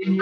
Ini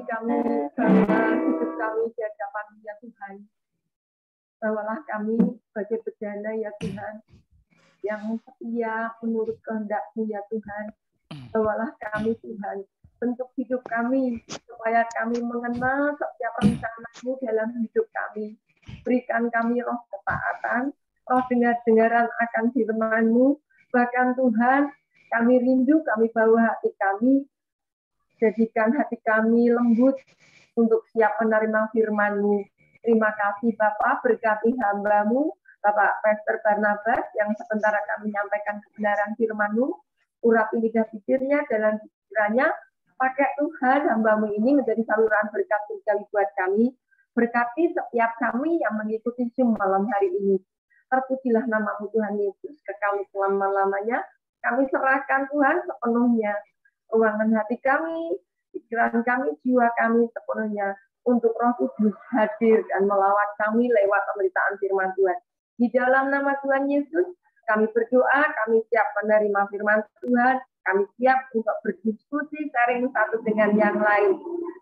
kami bahwa hidup kami di hadapan ya Tuhan. Bawalah kami sebagai bejana ya Tuhan, yang setia menurut kehendak-Mu ya Tuhan. Bawalah kami Tuhan, bentuk hidup kami, supaya kami mengenal setiap rencana-Mu dalam hidup kami. Berikan kami roh ketaatan, roh dengar-dengaran akan firman-Mu. Bahkan Tuhan, kami rindu, kami bawa hati kami, jadikan hati kami lembut untuk siap menerima firman-Mu. Terima kasih Bapak, berkati hamba-Mu, Bapak Pastor Barnabas, yang sebentar akan menyampaikan kebenaran firman-Mu. Urapi lidah bibirnya dalam pikirannya, pakai Tuhan hamba-Mu ini menjadi saluran berkat surgawi buat kami. Berkati setiap kami yang mengikuti Zoom malam hari ini. Terpujilah nama-Mu Tuhan Yesus, kekal selama-lamanya. Kami serahkan Tuhan sepenuhnya, ruangan hati kami, pikiran kami, jiwa kami sepenuhnya, untuk Roh Kudus hadir dan melawat kami lewat pemberitaan firman Tuhan. Di dalam nama Tuhan Yesus, kami berdoa, kami siap menerima firman Tuhan, kami siap untuk berdiskusi, sharing satu dengan yang lain.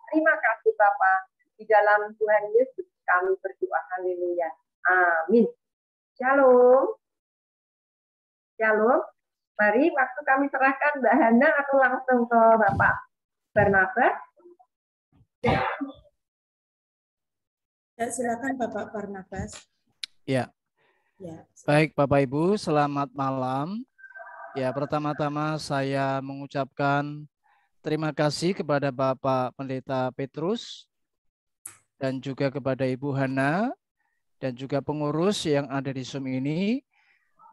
Terima kasih Bapa. Di dalam Tuhan Yesus kami berdoa, haleluya. Amin. Shalom. Shalom. Mari waktu kami serahkan Mbak Hana atau langsung ke Bapak Barnabas. Ya, silakan Bapak Barnabas. Ya. Baik Bapak Ibu, selamat malam. Ya, pertama-tama saya mengucapkan terima kasih kepada Bapak Pendeta Petrus dan juga kepada Ibu Hana dan juga pengurus yang ada di Zoom ini.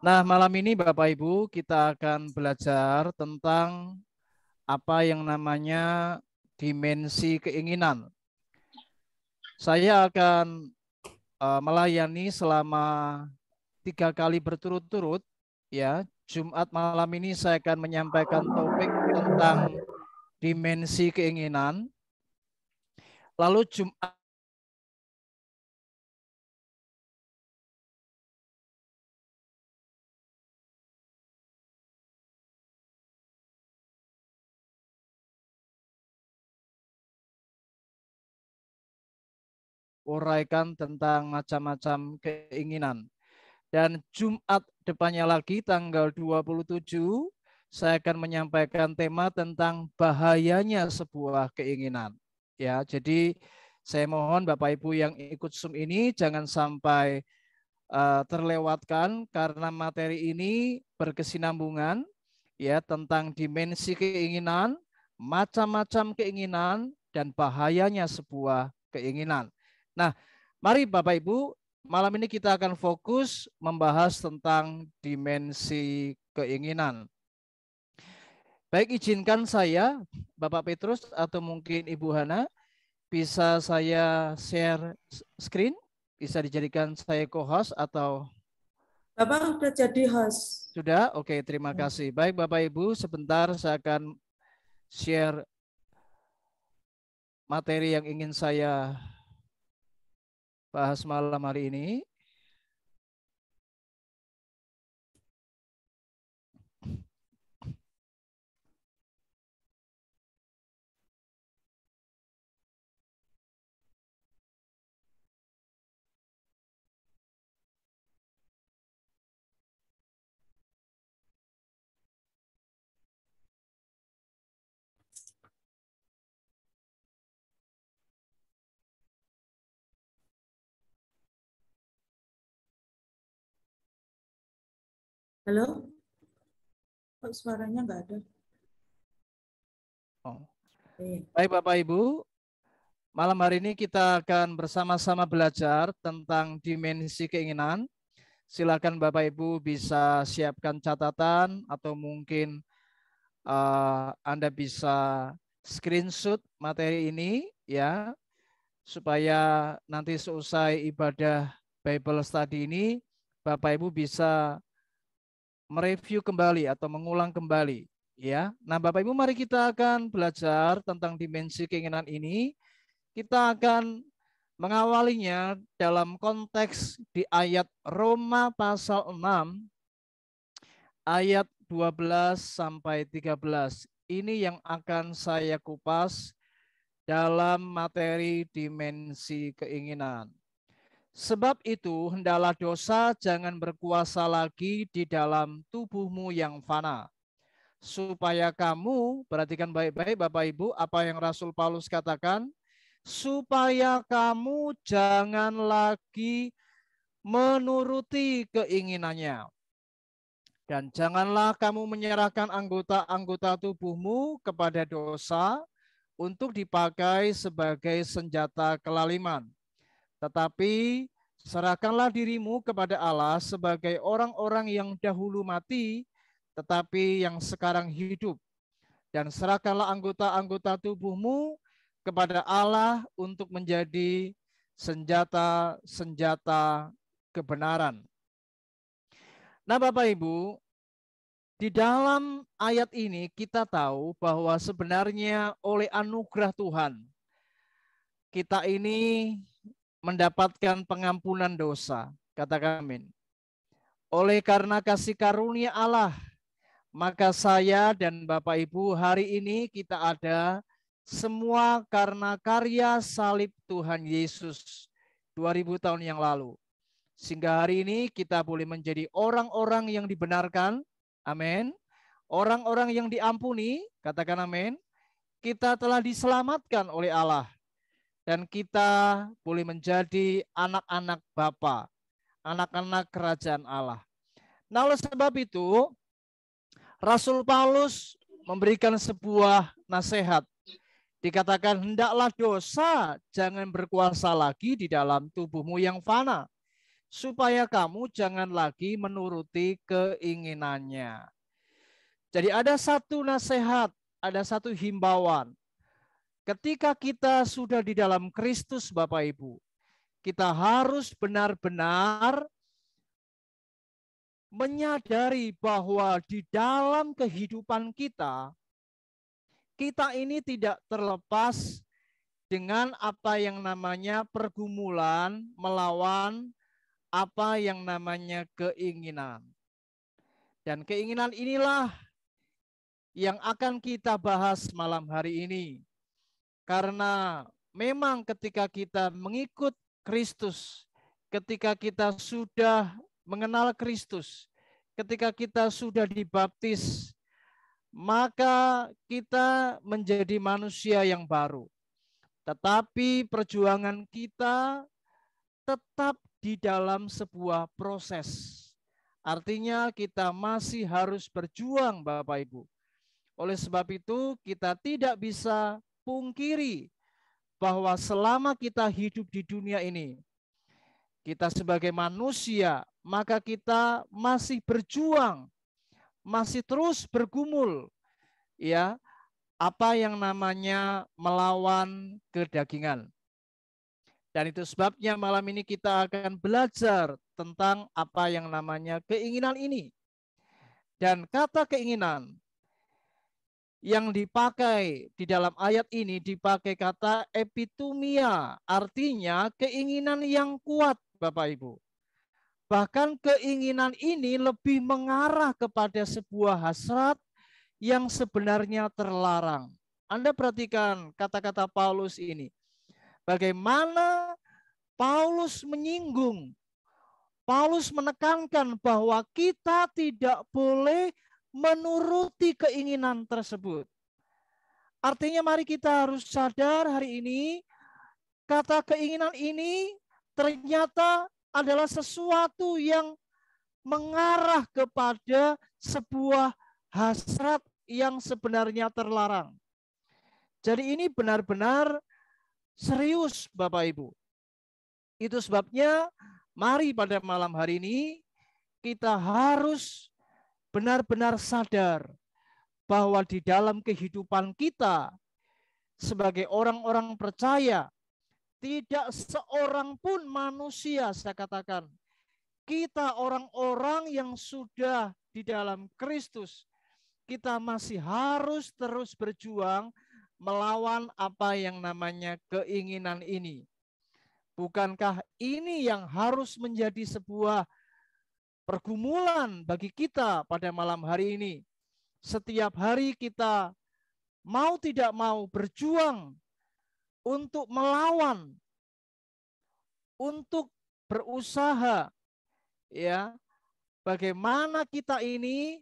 Nah, malam ini Bapak Ibu kita akan belajar tentang apa yang namanya dimensi keinginan. Saya akan melayani selama 3 kali berturut-turut, ya. Jumat malam ini saya akan menyampaikan topik tentang dimensi keinginan. Lalu Jumat uraikan tentang macam-macam keinginan. Dan Jumat depannya lagi tanggal 27 saya akan menyampaikan tema tentang bahayanya sebuah keinginan. Ya, jadi saya mohon Bapak Ibu yang ikut Zoom ini jangan sampai terlewatkan karena materi ini berkesinambungan ya tentang dimensi keinginan, macam-macam keinginan dan bahayanya sebuah keinginan. Nah, mari Bapak Ibu, malam ini kita akan fokus membahas tentang dimensi keinginan. Baik, izinkan saya, Bapak Petrus atau mungkin Ibu Hana, bisa saya share screen? Bisa dijadikan saya co-host atau? Bapak sudah jadi host. Sudah? Oke, terima kasih. Baik Bapak Ibu, sebentar saya akan share materi yang ingin saya bahas malam hari ini. Halo? Kok suaranya nggak ada? Oh. Baik Bapak Ibu, malam hari ini kita akan bersama-sama belajar tentang dimensi keinginan. Silakan Bapak Ibu bisa siapkan catatan atau mungkin Anda bisa screenshot materi ini ya, supaya nanti seusai ibadah Bible Study ini Bapak Ibu bisa mereview kembali atau mengulang kembali ya. Nah, Bapak Ibu mari kita akan belajar tentang dimensi keinginan ini. Kita akan mengawalinya dalam konteks di ayat Roma pasal 6 ayat 12 sampai 13. Ini yang akan saya kupas dalam materi dimensi keinginan. Sebab itu, hendaklah dosa jangan berkuasa lagi di dalam tubuhmu yang fana. Supaya kamu, perhatikan baik-baik Bapak Ibu, apa yang Rasul Paulus katakan, supaya kamu jangan lagi menuruti keinginannya. Dan janganlah kamu menyerahkan anggota-anggota tubuhmu kepada dosa untuk dipakai sebagai senjata kelaliman. Tetapi serahkanlah dirimu kepada Allah sebagai orang-orang yang dahulu mati, tetapi yang sekarang hidup. Dan serahkanlah anggota-anggota tubuhmu kepada Allah untuk menjadi senjata-senjata kebenaran. Nah Bapak Ibu, di dalam ayat ini kita tahu bahwa sebenarnya oleh anugerah Tuhan, kita ini mendapatkan pengampunan dosa. Katakan amin. Oleh karena kasih karunia Allah, maka saya dan Bapak Ibu hari ini kita ada semua karena karya salib Tuhan Yesus 2000 tahun yang lalu. Sehingga hari ini kita boleh menjadi orang-orang yang dibenarkan. Amin. Orang-orang yang diampuni, katakan amin. Kita telah diselamatkan oleh Allah. Dan kita boleh menjadi anak-anak Bapa, anak-anak kerajaan Allah. Nah, oleh sebab itu, Rasul Paulus memberikan sebuah nasihat. Dikatakan, hendaklah dosa jangan berkuasa lagi di dalam tubuhmu yang fana, supaya kamu jangan lagi menuruti keinginannya. Jadi ada satu nasihat, ada satu himbauan. Ketika kita sudah di dalam Kristus Bapak Ibu, kita harus benar-benar menyadari bahwa di dalam kehidupan kita, kita ini tidak terlepas dengan apa yang namanya pergumulan melawan apa yang namanya keinginan. Dan keinginan inilah yang akan kita bahas malam hari ini. Karena memang ketika kita mengikut Kristus, ketika kita sudah mengenal Kristus, ketika kita sudah dibaptis, maka kita menjadi manusia yang baru. Tetapi perjuangan kita tetap di dalam sebuah proses. Artinya kita masih harus berjuang Bapak Ibu. Oleh sebab itu kita tidak bisa pungkiri bahwa selama kita hidup di dunia ini, kita sebagai manusia, maka kita masih berjuang, masih terus bergumul, ya, apa yang namanya melawan kedagingan. Dan itu sebabnya malam ini kita akan belajar tentang apa yang namanya keinginan ini. Dan kata keinginan yang dipakai di dalam ayat ini dipakai kata epitumia, artinya keinginan yang kuat, Bapak Ibu. Bahkan keinginan ini lebih mengarah kepada sebuah hasrat yang sebenarnya terlarang. Anda perhatikan kata-kata Paulus ini. Bagaimana Paulus menyinggung, Paulus menekankan bahwa kita tidak boleh menuruti keinginan tersebut. Artinya mari kita harus sadar hari ini, kata keinginan ini ternyata adalah sesuatu yang mengarah kepada sebuah hasrat yang sebenarnya terlarang. Jadi ini benar-benar serius, Bapak Ibu. Itu sebabnya mari pada malam hari ini kita harus benar-benar sadar bahwa di dalam kehidupan kita sebagai orang-orang percaya, tidak seorang pun manusia, saya katakan, kita orang-orang yang sudah di dalam Kristus, kita masih harus terus berjuang melawan apa yang namanya keinginan ini. Bukankah ini yang harus menjadi sebuah pergumulan bagi kita pada malam hari ini? Setiap hari kita mau tidak mau berjuang untuk melawan, untuk berusaha, ya, bagaimana kita ini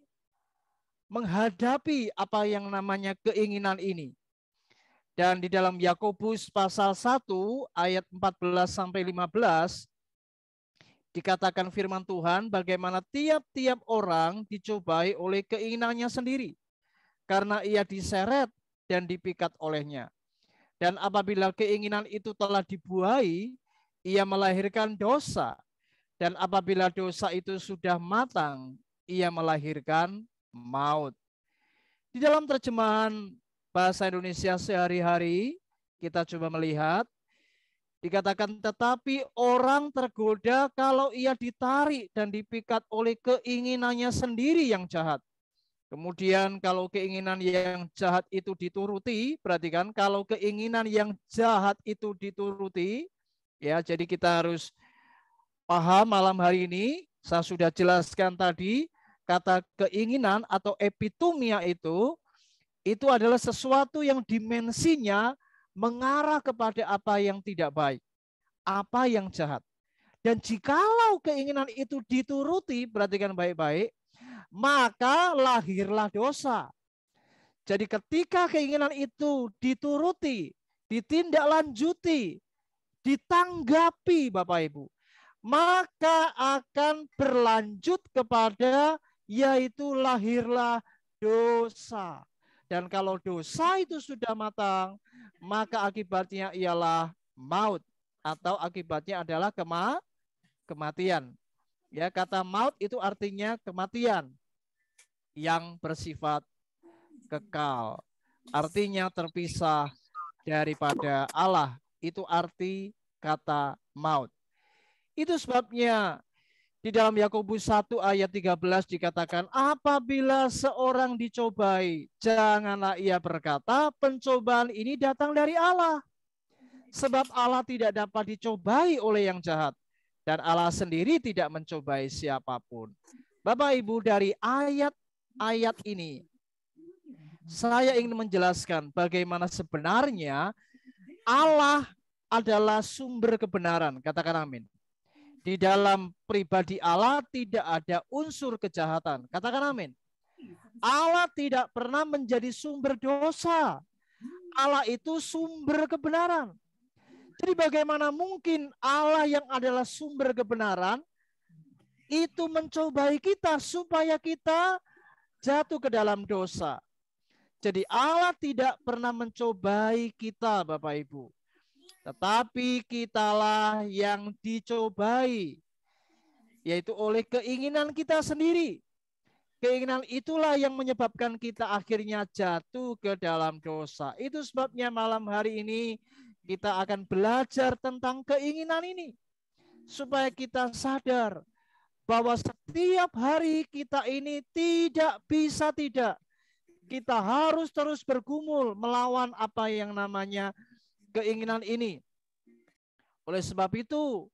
menghadapi apa yang namanya keinginan ini. Dan di dalam Yakobus pasal 1 ayat 14 sampai 15 dikatakan firman Tuhan bagaimana tiap-tiap orang dicobai oleh keinginannya sendiri karena ia diseret dan dipikat olehnya. Dan apabila keinginan itu telah dibuai, ia melahirkan dosa. Dan apabila dosa itu sudah matang, ia melahirkan maut. Di dalam terjemahan bahasa Indonesia sehari-hari, kita coba melihat, dikatakan tetapi orang tergoda kalau ia ditarik dan dipikat oleh keinginannya sendiri yang jahat. Kemudian kalau keinginan yang jahat itu dituruti, perhatikan kalau keinginan yang jahat itu dituruti, ya jadi kita harus paham malam hari ini, saya sudah jelaskan tadi, kata keinginan atau epitumia itu adalah sesuatu yang dimensinya mengarah kepada apa yang tidak baik, apa yang jahat. Dan jikalau keinginan itu dituruti, perhatikan baik-baik, maka lahirlah dosa. Jadi ketika keinginan itu dituruti, ditindaklanjuti, ditanggapi Bapak Ibu, maka akan berlanjut kepada yaitu lahirlah dosa. Dan kalau dosa itu sudah matang, maka akibatnya ialah maut atau akibatnya adalah kematian. Ya, kata maut itu artinya kematian yang bersifat kekal. Artinya terpisah daripada Allah. Itu arti kata maut. Itu sebabnya di dalam Yakobus 1 ayat 13 dikatakan, apabila seorang dicobai, janganlah ia berkata, pencobaan ini datang dari Allah. Sebab Allah tidak dapat dicobai oleh yang jahat. Dan Allah sendiri tidak mencobai siapapun. Bapak Ibu, dari ayat-ayat ini, saya ingin menjelaskan bagaimana sebenarnya Allah adalah sumber kebenaran. Katakan amin. Di dalam pribadi Allah tidak ada unsur kejahatan. Katakan amin. Allah tidak pernah menjadi sumber dosa. Allah itu sumber kebenaran. Jadi bagaimana mungkin Allah yang adalah sumber kebenaran itu mencobai kita supaya kita jatuh ke dalam dosa. Jadi Allah tidak pernah mencobai kita, Bapak Ibu. Tetapi kitalah yang dicobai, yaitu oleh keinginan kita sendiri. Keinginan itulah yang menyebabkan kita akhirnya jatuh ke dalam dosa. Itu sebabnya malam hari ini kita akan belajar tentang keinginan ini. Supaya kita sadar bahwa setiap hari kita ini tidak bisa tidak. Kita harus terus bergumul melawan apa yang namanya keinginan ini. Oleh sebab itu,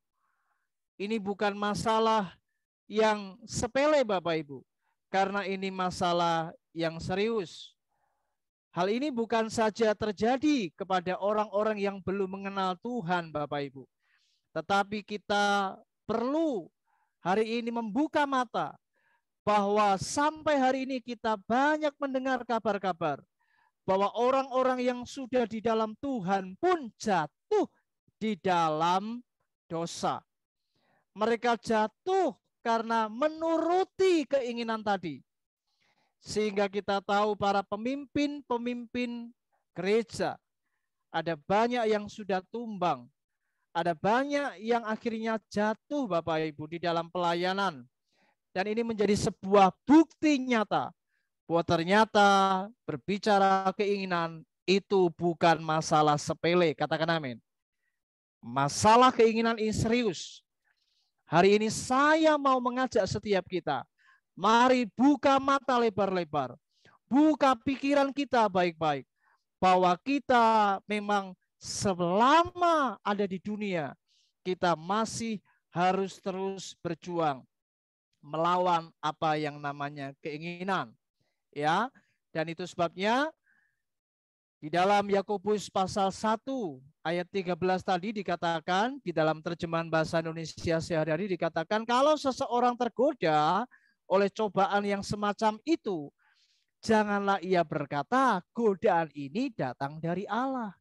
ini bukan masalah yang sepele Bapak Ibu. Karena ini masalah yang serius. Hal ini bukan saja terjadi kepada orang-orang yang belum mengenal Tuhan Bapak Ibu. Tetapi kita perlu hari ini membuka mata bahwa sampai hari ini kita banyak mendengar kabar-kabar bahwa orang-orang yang sudah di dalam Tuhan pun jatuh di dalam dosa. Mereka jatuh karena menuruti keinginan tadi. Sehingga kita tahu para pemimpin-pemimpin gereja, ada banyak yang sudah tumbang. Ada banyak yang akhirnya jatuh Bapak Ibu di dalam pelayanan. Dan ini menjadi sebuah bukti nyata bahwa ternyata berbicara keinginan itu bukan masalah sepele. Katakan amin. Masalah keinginan ini serius. Hari ini saya mau mengajak setiap kita. Mari buka mata lebar-lebar. Buka pikiran kita baik-baik. Bahwa kita memang selama ada di dunia, kita masih harus terus berjuang melawan apa yang namanya keinginan. Ya, dan itu sebabnya di dalam Yakobus pasal 1 ayat 13 tadi dikatakan, di dalam terjemahan bahasa Indonesia sehari-hari dikatakan, kalau seseorang tergoda oleh cobaan yang semacam itu, janganlah ia berkata, godaan ini datang dari Allah.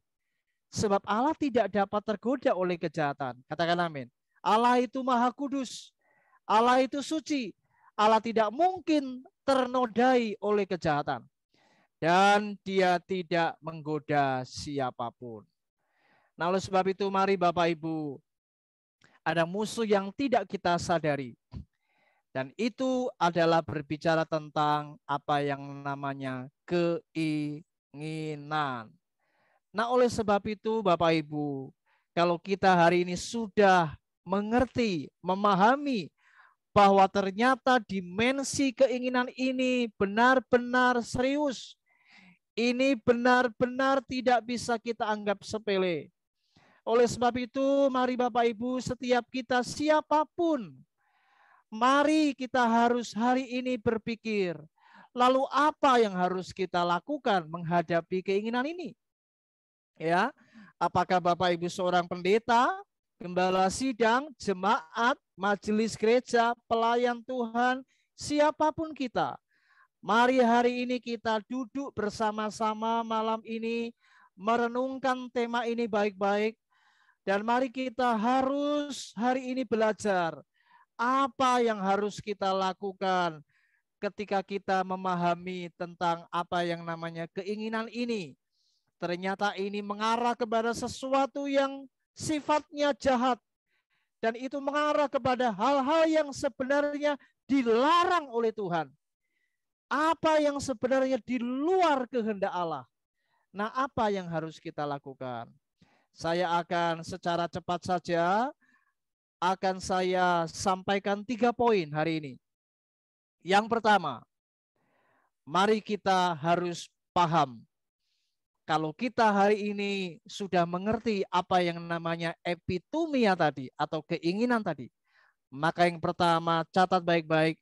Sebab Allah tidak dapat tergoda oleh kejahatan. Katakan amin. Allah itu maha kudus. Allah itu suci. Allah tidak mungkin ternodai oleh kejahatan. Dan dia tidak menggoda siapapun. Nah, oleh sebab itu mari Bapak Ibu, ada musuh yang tidak kita sadari. Dan itu adalah berbicara tentang apa yang namanya keinginan. Nah, oleh sebab itu Bapak Ibu, kalau kita hari ini sudah mengerti, memahami bahwa ternyata dimensi keinginan ini benar-benar serius. Ini benar-benar tidak bisa kita anggap sepele. Oleh sebab itu, mari Bapak Ibu, setiap kita siapapun, mari kita harus hari ini berpikir, lalu apa yang harus kita lakukan menghadapi keinginan ini? Ya, apakah Bapak Ibu seorang pendeta, gembala sidang, jemaat, majelis gereja, pelayan Tuhan, siapapun kita, mari hari ini kita duduk bersama-sama malam ini, merenungkan tema ini baik-baik, dan mari kita harus hari ini belajar apa yang harus kita lakukan ketika kita memahami tentang apa yang namanya keinginan ini. Ternyata ini mengarah kepada sesuatu yang sifatnya jahat. Dan itu mengarah kepada hal-hal yang sebenarnya dilarang oleh Tuhan. Apa yang sebenarnya di luar kehendak Allah. Nah, apa yang harus kita lakukan? Saya akan secara cepat saja akan saya sampaikan 3 poin hari ini. Yang pertama, mari kita harus paham. Kalau kita hari ini sudah mengerti apa yang namanya epitomia tadi atau keinginan tadi, maka yang pertama catat baik-baik,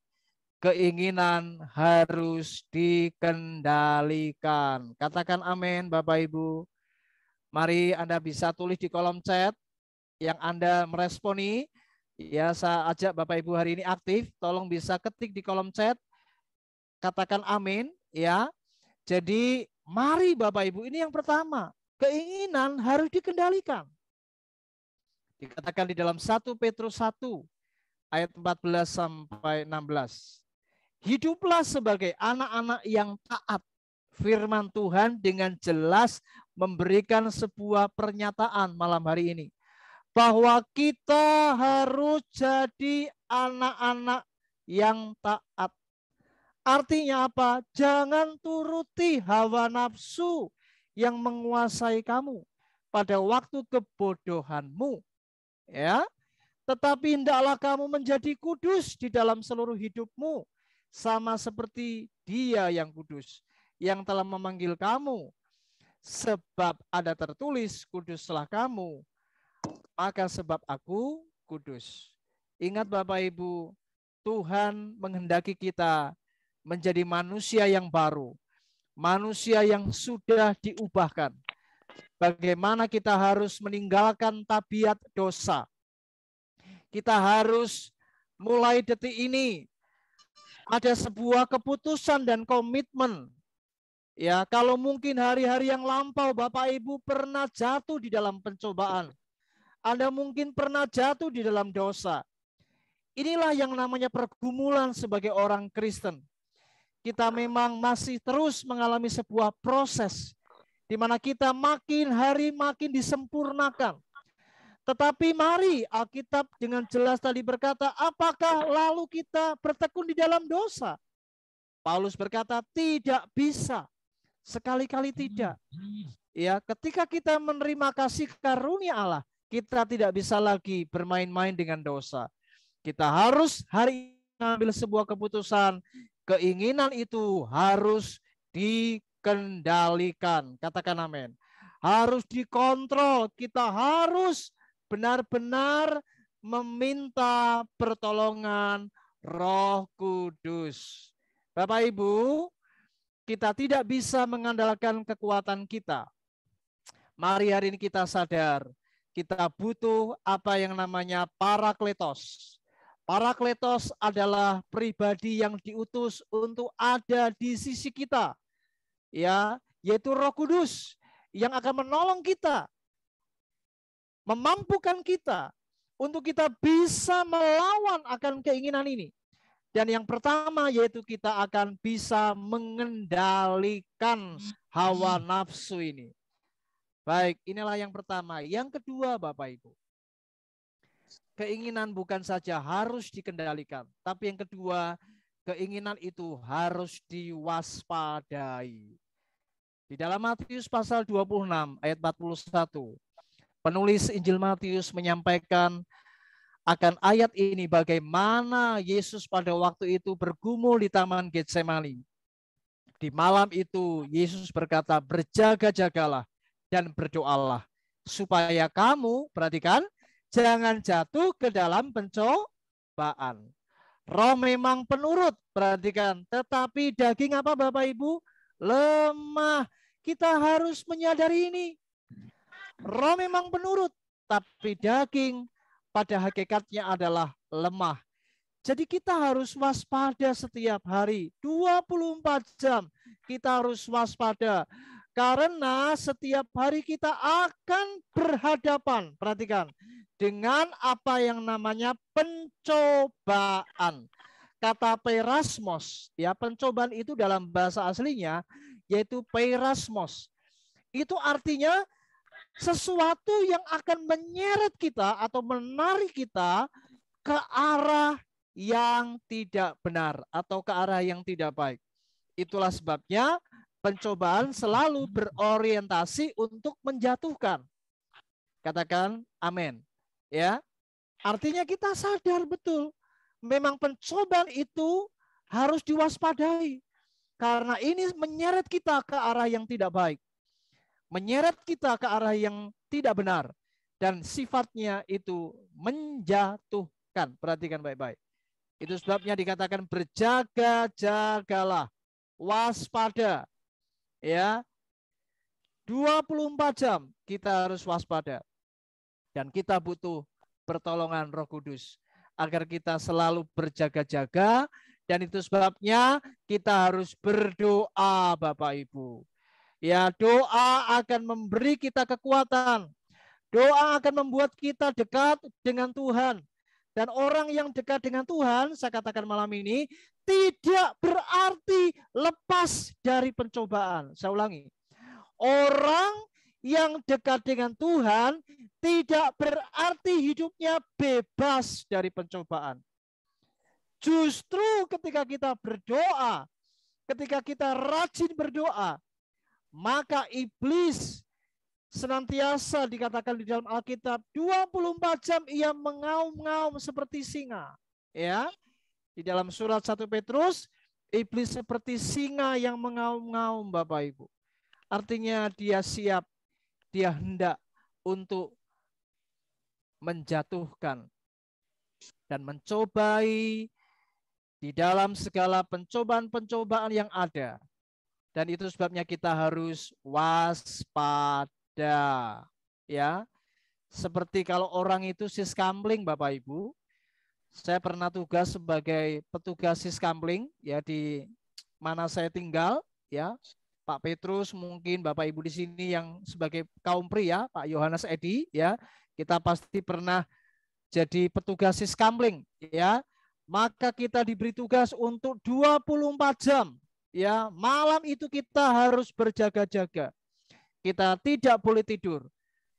keinginan harus dikendalikan. Katakan amin Bapak Ibu. Mari Anda bisa tulis di kolom chat yang Anda meresponi. Ya, saya ajak Bapak Ibu hari ini aktif, tolong bisa ketik di kolom chat. Katakan amin ya. Jadi mari Bapak Ibu, ini yang pertama, keinginan harus dikendalikan. Dikatakan di dalam 1 Petrus 1 ayat 14 sampai 16. Hiduplah sebagai anak-anak yang taat. Firman Tuhan dengan jelas memberikan sebuah pernyataan malam hari ini. Bahwa kita harus jadi anak-anak yang taat. Artinya apa? Jangan turuti hawa nafsu yang menguasai kamu pada waktu kebodohanmu. Ya, tetapi hendaklah kamu menjadi kudus di dalam seluruh hidupmu, sama seperti Dia yang kudus, yang telah memanggil kamu. Sebab ada tertulis, kuduslah kamu, maka sebab aku kudus. Ingat Bapak Ibu, Tuhan menghendaki kita menjadi manusia yang baru, manusia yang sudah diubahkan. Bagaimana kita harus meninggalkan tabiat dosa. Kita harus mulai detik ini ada sebuah keputusan dan komitmen. Ya, kalau mungkin hari-hari yang lampau Bapak Ibu pernah jatuh di dalam pencobaan. Anda mungkin pernah jatuh di dalam dosa. Inilah yang namanya pergumulan sebagai orang Kristen. Kita memang masih terus mengalami sebuah proses di mana kita makin hari makin disempurnakan. Tetapi mari Alkitab dengan jelas tadi berkata, apakah lalu kita bertekun di dalam dosa? Paulus berkata, tidak bisa. Sekali-kali tidak. Ya, ketika kita menerima kasih karunia Allah, kita tidak bisa lagi bermain-main dengan dosa. Kita harus hari ini mengambil sebuah keputusan. Keinginan itu harus dikendalikan. Katakan amin. Harus dikontrol. Kita harus benar-benar meminta pertolongan Roh Kudus. Bapak Ibu, kita tidak bisa mengandalkan kekuatan kita. Mari hari ini kita sadar, kita butuh apa yang namanya parakletos. Parakletos adalah pribadi yang diutus untuk ada di sisi kita, ya, yaitu Roh Kudus yang akan menolong kita, memampukan kita untuk kita bisa melawan akan keinginan ini. Dan yang pertama yaitu kita akan bisa mengendalikan hawa nafsu ini. Baik, inilah yang pertama. Yang kedua, Bapak Ibu, keinginan bukan saja harus dikendalikan, tapi yang kedua, keinginan itu harus diwaspadai. Di dalam Matius pasal 26 ayat 41, penulis Injil Matius menyampaikan akan ayat ini bagaimana Yesus pada waktu itu bergumul di Taman Getsemani. Di malam itu Yesus berkata, berjaga-jagalah dan berdoalah supaya kamu, perhatikan, jangan jatuh ke dalam pencobaan. Roh memang penurut, perhatikan, tetapi daging apa Bapak Ibu? Lemah. Kita harus menyadari ini. Roh memang penurut, tapi daging pada hakikatnya adalah lemah. Jadi kita harus waspada setiap hari, 24 jam kita harus waspada. Karena setiap hari kita akan berhadapan, perhatikan, dengan apa yang namanya pencobaan. Kata perasmos, ya, pencobaan itu dalam bahasa aslinya yaitu perasmos. Itu artinya sesuatu yang akan menyeret kita atau menarik kita ke arah yang tidak benar atau ke arah yang tidak baik. Itulah sebabnya pencobaan selalu berorientasi untuk menjatuhkan. Katakan amin. Ya. Artinya kita sadar betul memang pencobaan itu harus diwaspadai karena ini menyeret kita ke arah yang tidak baik. Menyeret kita ke arah yang tidak benar dan sifatnya itu menjatuhkan. Perhatikan baik-baik. Itu sebabnya dikatakan berjaga-jagalah, waspada. Ya, 24 jam kita harus waspada. Dan kita butuh pertolongan Roh Kudus agar kita selalu berjaga-jaga, dan itu sebabnya kita harus berdoa Bapak Ibu. Ya, doa akan memberi kita kekuatan. Doa akan membuat kita dekat dengan Tuhan. Dan orang yang dekat dengan Tuhan, saya katakan malam ini, tidak berarti lepas dari pencobaan. Saya ulangi. Orang yang dekat dengan Tuhan tidak berarti hidupnya bebas dari pencobaan. Justru ketika kita berdoa, ketika kita rajin berdoa, maka iblis senantiasa dikatakan di dalam Alkitab 24 jam ia mengaum-ngaum seperti singa. Ya, di dalam surat 1 Petrus, iblis seperti singa yang mengaum-ngaum, Bapak Ibu. Artinya dia siap, dia hendak untuk menjatuhkan dan mencobai di dalam segala pencobaan-pencobaan yang ada. Dan itu sebabnya kita harus waspada. Ya, seperti kalau orang itu siskamling, Bapak Ibu. Saya pernah tugas sebagai petugas siskamling ya di mana saya tinggal ya. Pak Petrus, mungkin Bapak Ibu di sini yang sebagai kaum pria, Pak Yohanes Edi ya, kita pasti pernah jadi petugas siskamling ya. Maka kita diberi tugas untuk 24 jam ya. Malam itu kita harus berjaga-jaga. Kita tidak boleh tidur.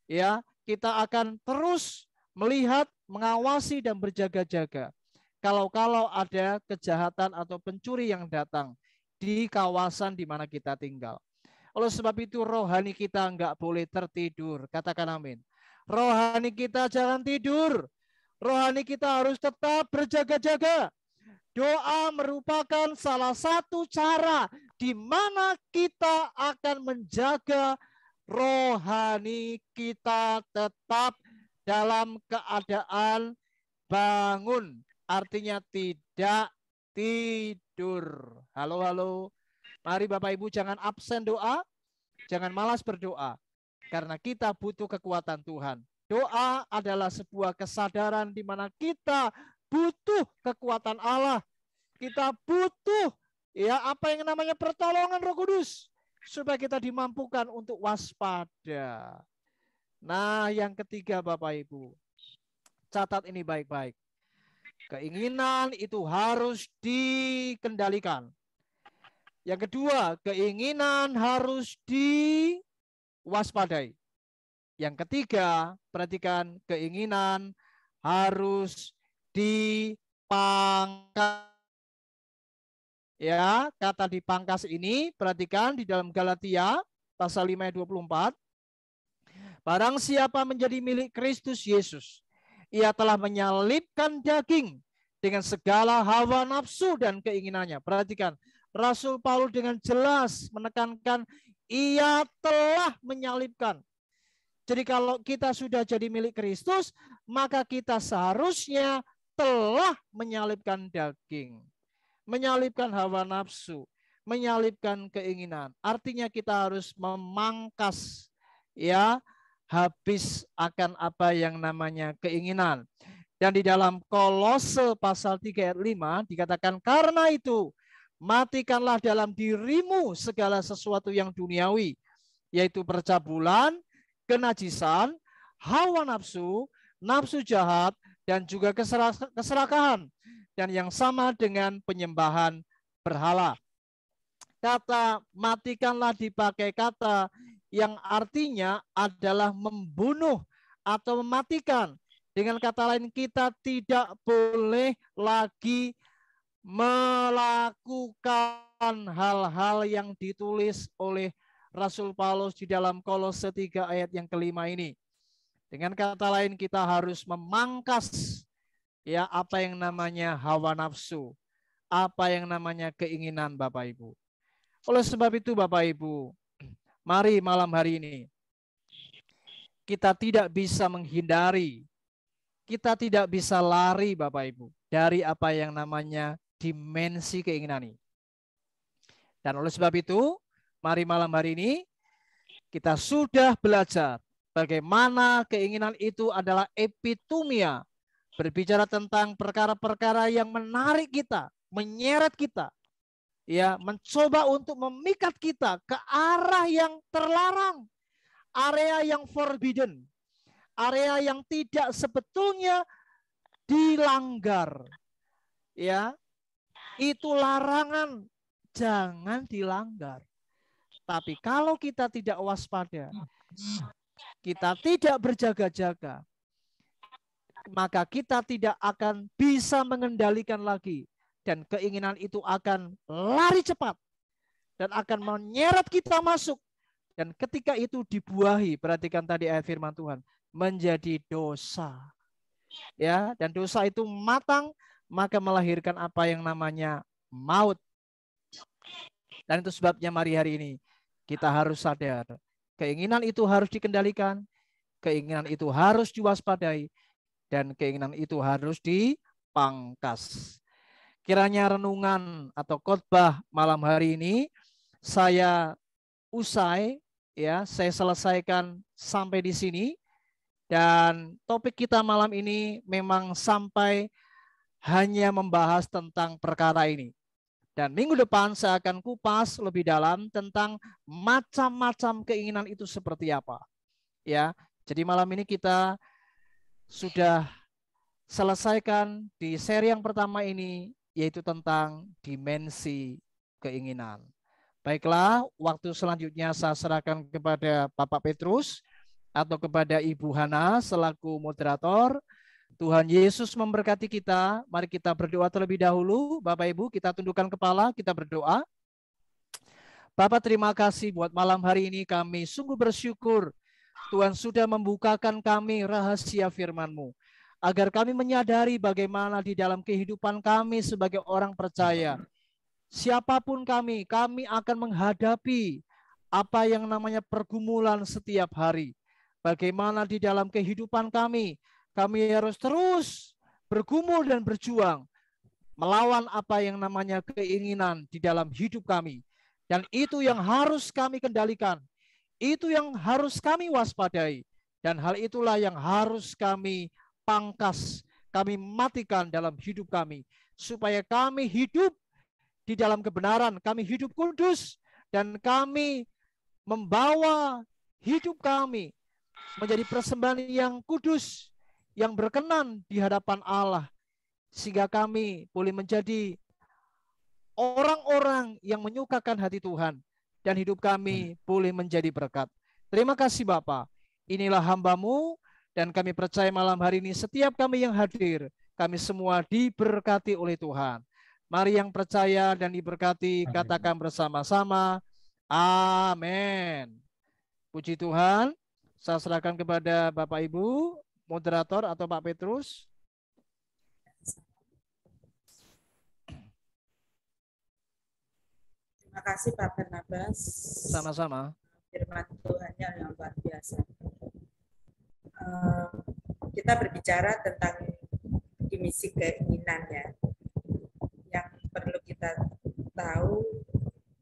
Ya, kita akan terus melihat, mengawasi dan berjaga-jaga. Kalau ada kejahatan atau pencuri yang datang di kawasan di mana kita tinggal. Oleh sebab itu rohani kita enggak boleh tertidur. Katakan amin. Rohani kita jangan tidur. Rohani kita harus tetap berjaga-jaga. Doa merupakan salah satu cara di mana kita akan menjaga rohani kita tetap dalam keadaan bangun. Artinya tidak tidur. Halo, halo. Mari Bapak Ibu jangan absen doa. Jangan malas berdoa. Karena kita butuh kekuatan Tuhan. Doa adalah sebuah kesadaran di mana kita butuh kekuatan Allah. Kita butuh ya apa yang namanya pertolongan Roh Kudus. Supaya kita dimampukan untuk waspada. Nah, yang ketiga Bapak Ibu, catat ini baik-baik. Keinginan itu harus dikendalikan. Yang kedua, keinginan harus diwaspadai. Yang ketiga, perhatikan, keinginan harus dipangkas. Ya, kata dipangkas ini perhatikan di dalam Galatia pasal 5 ayat 24. Barang siapa menjadi milik Kristus Yesus, ia telah menyalibkan daging dengan segala hawa nafsu dan keinginannya. Perhatikan, Rasul Paulus dengan jelas menekankan ia telah menyalibkan. Jadi kalau kita sudah jadi milik Kristus, maka kita seharusnya telah menyalibkan daging. Menyalibkan hawa nafsu, menyalibkan keinginan. Artinya kita harus memangkas ya habis akan apa yang namanya keinginan. Dan di dalam Kolose pasal 3 ayat 5 dikatakan karena itu matikanlah dalam dirimu segala sesuatu yang duniawi, yaitu percabulan, kenajisan, hawa nafsu, nafsu jahat, dan juga keserakahan. Dan yang sama dengan penyembahan berhala. Kata matikanlah dipakai kata yang artinya adalah membunuh atau mematikan. Dengan kata lain kita tidak boleh lagi melakukan hal-hal yang ditulis oleh Rasul Paulus di dalam Kolose 3 ayat yang kelima ini. Dengan kata lain kita harus memangkas ya apa yang namanya hawa nafsu, apa yang namanya keinginan Bapak Ibu. Oleh sebab itu Bapak Ibu, mari malam hari ini kita tidak bisa menghindari, kita tidak bisa lari Bapak Ibu dari apa yang namanya dimensi keinginan ini. Dan oleh sebab itu, mari malam hari ini kita sudah belajar bagaimana keinginan itu adalah epitomia. Berbicara tentang perkara-perkara yang menarik kita, menyeret kita, ya, mencoba untuk memikat kita ke arah yang terlarang, area yang forbidden, area yang tidak sebetulnya dilanggar. Ya, itu larangan, jangan dilanggar. Tapi kalau kita tidak waspada, kita tidak berjaga-jaga, maka kita tidak akan bisa mengendalikan lagi. Dan keinginan itu akan lari cepat dan akan menyeret kita masuk. Dan ketika itu dibuahi, perhatikan tadi ayat firman Tuhan, menjadi dosa. Ya, dan dosa itu matang, maka melahirkan apa yang namanya maut. Dan itu sebabnya mari hari ini kita harus sadar, keinginan itu harus dikendalikan, keinginan itu harus diwaspadai, dan keinginan itu harus dipangkas. Kiranya renungan atau khotbah malam hari ini saya usai, ya, saya selesaikan sampai di sini. Dan topik kita malam ini memang sampai hanya membahas tentang perkara ini. Dan minggu depan saya akan kupas lebih dalam tentang macam-macam keinginan itu seperti apa. Ya, jadi malam ini kita sudah selesaikan di seri yang pertama ini, yaitu tentang dimensi keinginan. Baiklah, waktu selanjutnya saya serahkan kepada Bapak Petrus atau kepada Ibu Hana selaku moderator. Tuhan Yesus memberkati kita. Mari kita berdoa terlebih dahulu. Bapak Ibu, kita tundukkan kepala, kita berdoa. Bapak, terima kasih buat malam hari ini, kami sungguh bersyukur Tuhan sudah membukakan kami rahasia firman-Mu, agar kami menyadari bagaimana di dalam kehidupan kami sebagai orang percaya, siapapun kami akan menghadapi apa yang namanya pergumulan setiap hari. Bagaimana di dalam kehidupan kami harus terus bergumul dan berjuang melawan apa yang namanya keinginan di dalam hidup kami. Dan itu yang harus kami kendalikan. Itu yang harus kami waspadai. Dan hal itulah yang harus kami pangkas, kami matikan dalam hidup kami. Supaya kami hidup di dalam kebenaran, kami hidup kudus, dan kami membawa hidup kami menjadi persembahan yang kudus, yang berkenan di hadapan Allah, sehingga kami boleh menjadi orang-orang yang menyukakan hati Tuhan, dan hidup kami boleh menjadi berkat. Terima kasih Bapa. Inilah hamba-Mu, dan kami percaya malam hari ini setiap kami yang hadir, kami semua diberkati oleh Tuhan. Mari yang percaya dan diberkati, katakan bersama-sama, amin. Puji Tuhan. Saya serahkan kepada Bapak Ibu, moderator atau Pak Petrus. Terima kasih Pak Barnabas. Sama-sama. Firman Tuhan yang luar biasa. Kita berbicara tentang dimensi keinginan ya. Yang perlu kita tahu,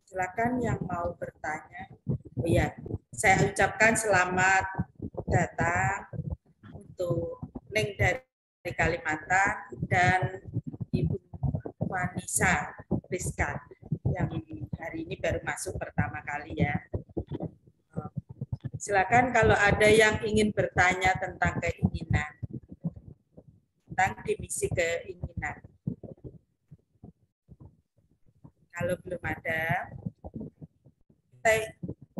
silakan yang mau bertanya. Oh ya, saya ucapkan selamat datang untuk Neng dari Kalimantan dan Ibu Wanisa Rizka yang hari ini baru masuk pertama kali ya. Silakan kalau ada yang ingin bertanya tentang keinginan, tentang dimensi keinginan. Kalau belum ada,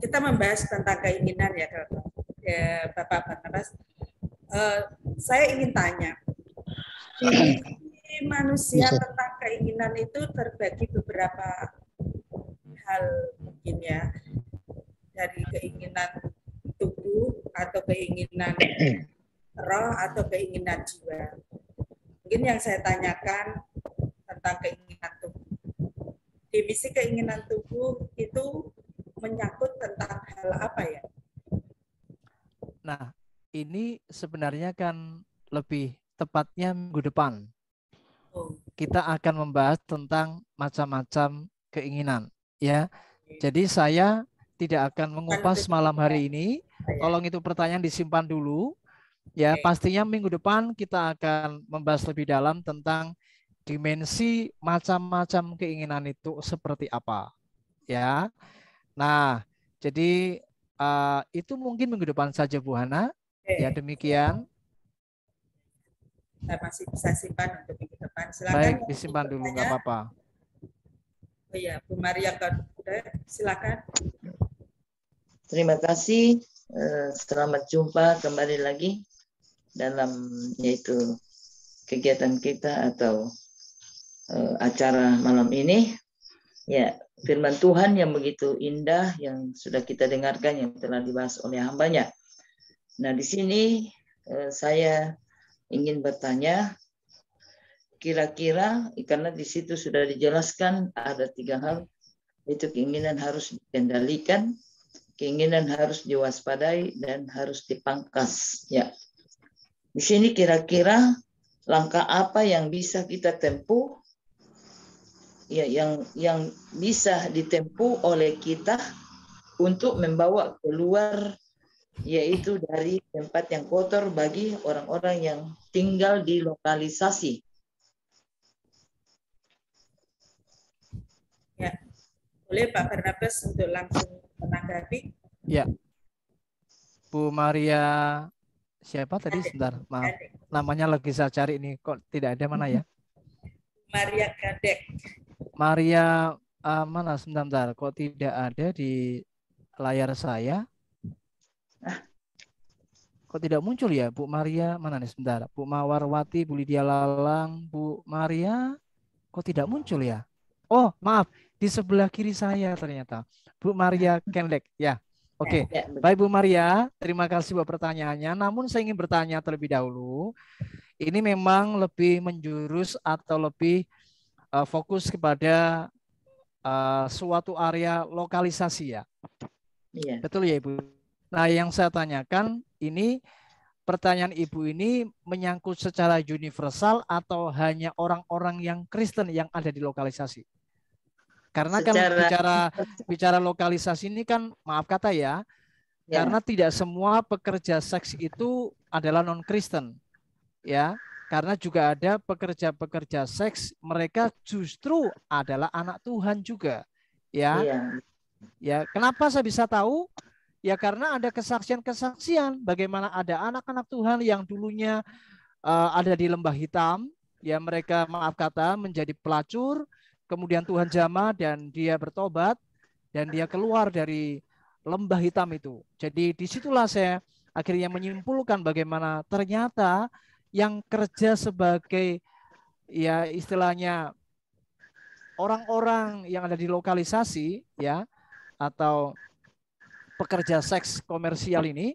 kita membahas tentang keinginan ya, Bapak Barnabas. Saya ingin tanya, manusia tentang keinginan itu terbagi beberapa hal mungkin ya, dari keinginan tubuh atau keinginan roh atau keinginan jiwa. Mungkin yang saya tanyakan tentang keinginan tubuh. Dimensi keinginan tubuh itu menyangkut tentang hal apa ya? Nah, ini sebenarnya kan lebih tepatnya minggu depan. Kita akan membahas tentang macam-macam keinginan, ya. Jadi saya tidak akan mengupas malam hari ini. Tolong itu pertanyaan disimpan dulu. Ya, pastinya minggu depan kita akan membahas lebih dalam tentang dimensi macam-macam keinginan itu seperti apa, ya. Nah, jadi itu mungkin minggu depan saja Bu Hana. Ya, demikian. Saya masih bisa simpan untuk minggu depan. Silakan. Baik, disimpan dulu, nggak apa-apa. Oh ya, Bu Maria, silakan. Terima kasih. Selamat jumpa kembali lagi dalam yaitu kegiatan kita atau acara malam ini. Ya, firman Tuhan yang begitu indah yang sudah kita dengarkan yang telah dibahas oleh hambanya. Nah, di sini saya ingin bertanya, kira-kira karena di situ sudah dijelaskan ada 3 hal, itu keinginan harus dikendalikan, keinginan harus diwaspadai, dan harus dipangkas. Ya, di sini kira-kira langkah apa yang bisa kita tempuh, ya, yang bisa ditempuh oleh kita untuk membawa keluar, yaitu dari tempat yang kotor bagi orang-orang yang tinggal di lokalisasi. Ya, boleh Pak Barnabas untuk langsung menanggapi. Ya, Bu Maria siapa tadi? Sebentar, maaf. Namanya lagi saya cari ini, kok tidak ada, mana ya? Maria Gadek. Maria mana? Sebentar, kok tidak ada di layar saya? Kok tidak muncul ya, Bu Maria? Mana nih, sebentar. Bu Mawarwati, Bu Lydia Lalang, Bu Maria, kok tidak muncul ya? Oh, maaf, di sebelah kiri saya ternyata. Bu Maria Kendek, ya. Oke, baik Bu Maria, terima kasih buat pertanyaannya. Namun saya ingin bertanya terlebih dahulu. Ini memang lebih menjurus atau lebih fokus kepada suatu area lokalisasi ya. Iya. Betul ya Ibu. Nah, yang saya tanyakan ini, pertanyaan Ibu ini menyangkut secara universal atau hanya orang-orang yang Kristen yang ada di lokalisasi? Karena kan bicara lokalisasi ini kan, maaf kata ya, karena tidak semua pekerja seks itu adalah non-Kristen. Ya, karena juga ada pekerja-pekerja seks, mereka justru adalah anak Tuhan juga. Ya. Ya, kenapa saya bisa tahu? Ya karena ada kesaksian-kesaksian bagaimana ada anak-anak Tuhan yang dulunya ada di lembah hitam, ya mereka maaf kata menjadi pelacur, kemudian Tuhan jamah dan dia bertobat dan dia keluar dari lembah hitam itu. Jadi disitulah saya akhirnya menyimpulkan bagaimana ternyata yang kerja sebagai ya istilahnya orang-orang yang ada di lokalisasi ya atau pekerja seks komersial ini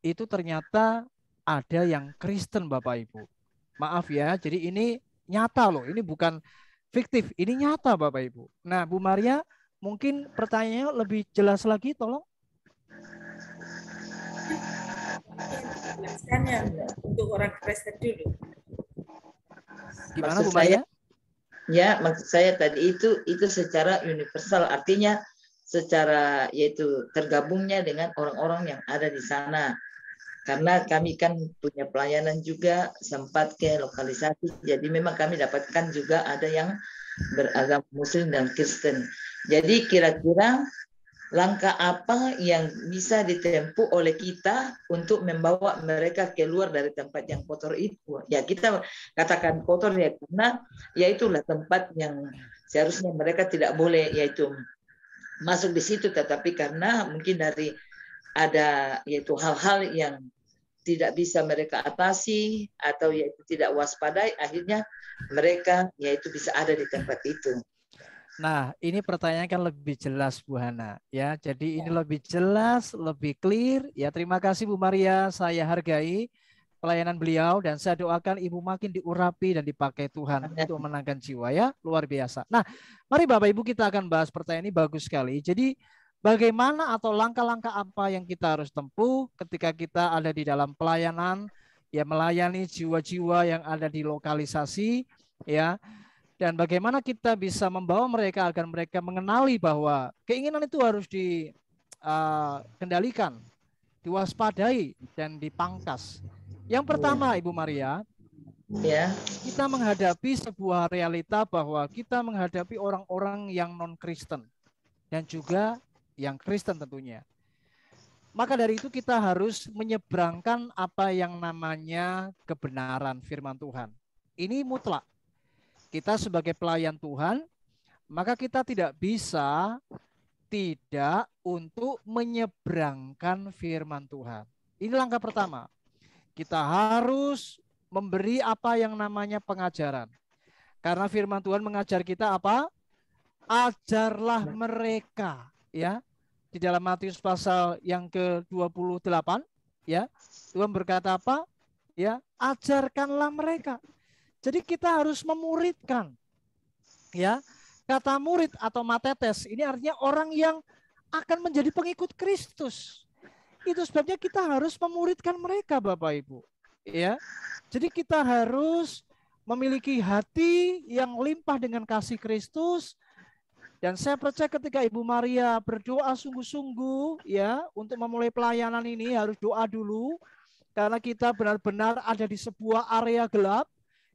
itu ternyata ada yang Kristen Bapak Ibu. Maaf ya, jadi ini nyata loh, ini bukan fiktif, ini nyata Bapak Ibu. Nah Bu Maria, mungkin pertanyaannya lebih jelas lagi tolong. Jelaskannya untuk orang Kristen dulu. Gimana Bu Maria? Ya, maksud saya tadi itu secara universal, artinya secara yaitu tergabungnya dengan orang-orang yang ada di sana. Karena kami kan punya pelayanan juga, sempat ke lokalisasi, jadi memang kami dapatkan juga ada yang beragama Muslim dan Kristen. Jadi kira-kira langkah apa yang bisa ditempuh oleh kita untuk membawa mereka keluar dari tempat yang kotor itu? Ya kita katakan kotor ya karena ya itulah tempat yang seharusnya mereka tidak boleh yaitu masuk di situ, tetapi karena mungkin dari ada yaitu hal-hal yang tidak bisa mereka atasi atau yaitu tidak waspadai, akhirnya mereka yaitu bisa ada di tempat itu. Nah, ini pertanyaan kan lebih jelas Bu Hana ya. Jadi ini lebih jelas, lebih clear ya. Terima kasih Bu Maria, saya hargai pelayanan beliau dan saya doakan Ibu makin diurapi dan dipakai Tuhan untuk menangkan jiwa ya. Luar biasa. Nah, mari Bapak Ibu kita akan bahas pertanyaan ini bagus sekali. Jadi bagaimana atau langkah-langkah apa yang kita harus tempuh ketika kita ada di dalam pelayanan ya, melayani jiwa-jiwa yang ada di lokalisasi ya. Dan bagaimana kita bisa membawa mereka agar mereka mengenali bahwa keinginan itu harus dikendalikan, diwaspadai, dan dipangkas. Yang pertama, Ibu Maria, kita menghadapi sebuah realita bahwa kita menghadapi orang-orang yang non-Kristen dan juga yang Kristen tentunya. Maka dari itu kita harus menyeberangkan apa yang namanya kebenaran firman Tuhan. Ini mutlak. Kita sebagai pelayan Tuhan, maka kita tidak bisa tidak untuk menyeberangkan firman Tuhan. Ini langkah pertama. Kita harus memberi apa yang namanya pengajaran. Karena firman Tuhan mengajar kita apa? ajarlah mereka, ya. Di dalam Matius pasal yang ke-28, ya. Tuhan berkata apa? Ya, ajarkanlah mereka. Jadi kita harus memuridkan. Ya. Kata murid atau matetes ini artinya orang yang akan menjadi pengikut Kristus. Itu sebabnya kita harus memuridkan mereka, Bapak Ibu. Ya. Jadi kita harus memiliki hati yang limpah dengan kasih Kristus. Dan saya percaya ketika Ibu Maria berdoa sungguh-sungguh ya untuk memulai pelayanan ini harus doa dulu, karena kita benar-benar ada di sebuah area gelap.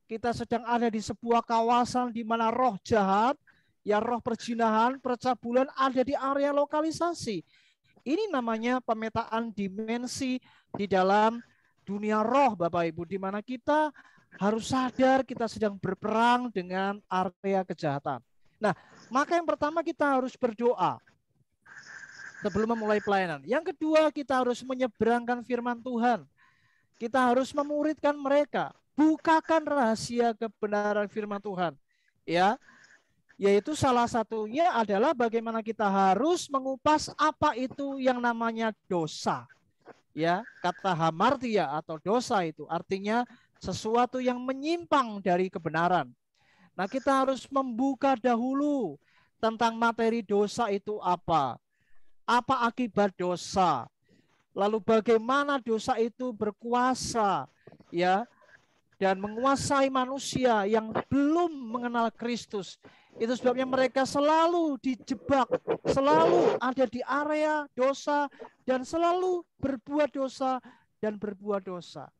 Kita sedang ada di sebuah kawasan di mana roh jahat, ya roh perzinahan, percabulan ada di area lokalisasi. Ini namanya pemetaan dimensi di dalam dunia roh, Bapak Ibu, di mana kita harus sadar kita sedang berperang dengan area kejahatan. Nah, maka yang pertama kita harus berdoa sebelum memulai pelayanan. Yang kedua, kita harus menyeberangkan firman Tuhan. Kita harus memuridkan mereka, bukakan rahasia kebenaran firman Tuhan. Ya, yaitu salah satunya adalah bagaimana kita harus mengupas apa itu yang namanya dosa. Ya, kata hamartia atau dosa itu artinya sesuatu yang menyimpang dari kebenaran. Nah, kita harus membuka dahulu tentang materi dosa itu apa akibat dosa, lalu bagaimana dosa itu berkuasa, ya, dan menguasai manusia yang belum mengenal Kristus. Itu sebabnya mereka selalu dijebak, selalu ada di area dosa, dan selalu berbuat dosa dan berbuat dosa.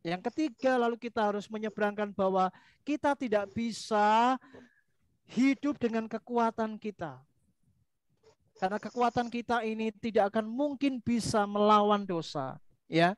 Yang ketiga, lalu kita harus menyeberangkan bahwa kita tidak bisa hidup dengan kekuatan kita. Karena kekuatan kita ini tidak akan mungkin bisa melawan dosa. Ya,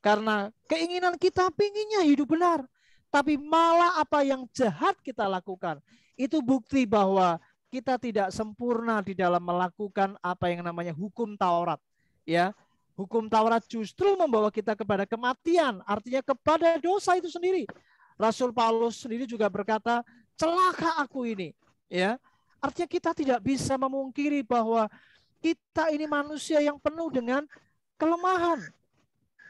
karena keinginan kita pinginnya hidup benar. Tapi malah apa yang jahat kita lakukan. Itu bukti bahwa kita tidak sempurna di dalam melakukan apa yang namanya hukum Taurat. Ya, hukum Taurat justru membawa kita kepada kematian. Artinya kepada dosa itu sendiri. Rasul Paulus sendiri juga berkata, celaka aku ini. Ya, artinya kita tidak bisa memungkiri bahwa kita ini manusia yang penuh dengan kelemahan.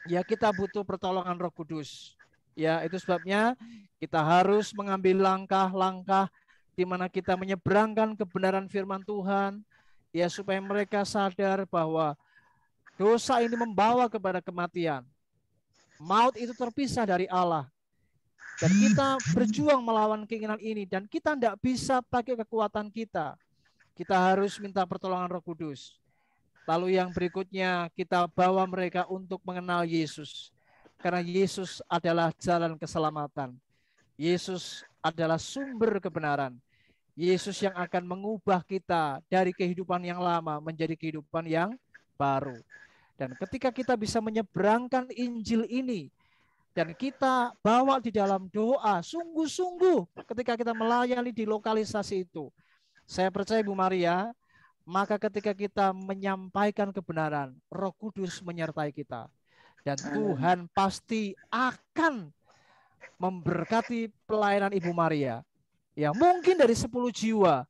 Ya, kita butuh pertolongan Roh Kudus. Ya, itu sebabnya kita harus mengambil langkah-langkah di mana kita menyeberangkan kebenaran firman Tuhan, ya, supaya mereka sadar bahwa dosa ini membawa kepada kematian. Maut itu terpisah dari Allah. Dan kita berjuang melawan keinginan ini, dan kita tidak bisa pakai kekuatan kita. Kita harus minta pertolongan Roh Kudus. Lalu yang berikutnya kita bawa mereka untuk mengenal Yesus. Karena Yesus adalah jalan keselamatan. Yesus adalah sumber kebenaran. Yesus yang akan mengubah kita dari kehidupan yang lama menjadi kehidupan yang baru. Dan ketika kita bisa menyeberangkan Injil ini, dan kita bawa di dalam doa, sungguh-sungguh ketika kita melayani di lokalisasi itu, saya percaya Ibu Maria, maka ketika kita menyampaikan kebenaran, Roh Kudus menyertai kita. Dan Tuhan pasti akan memberkati pelayanan Ibu Maria. Ya, mungkin dari 10 jiwa,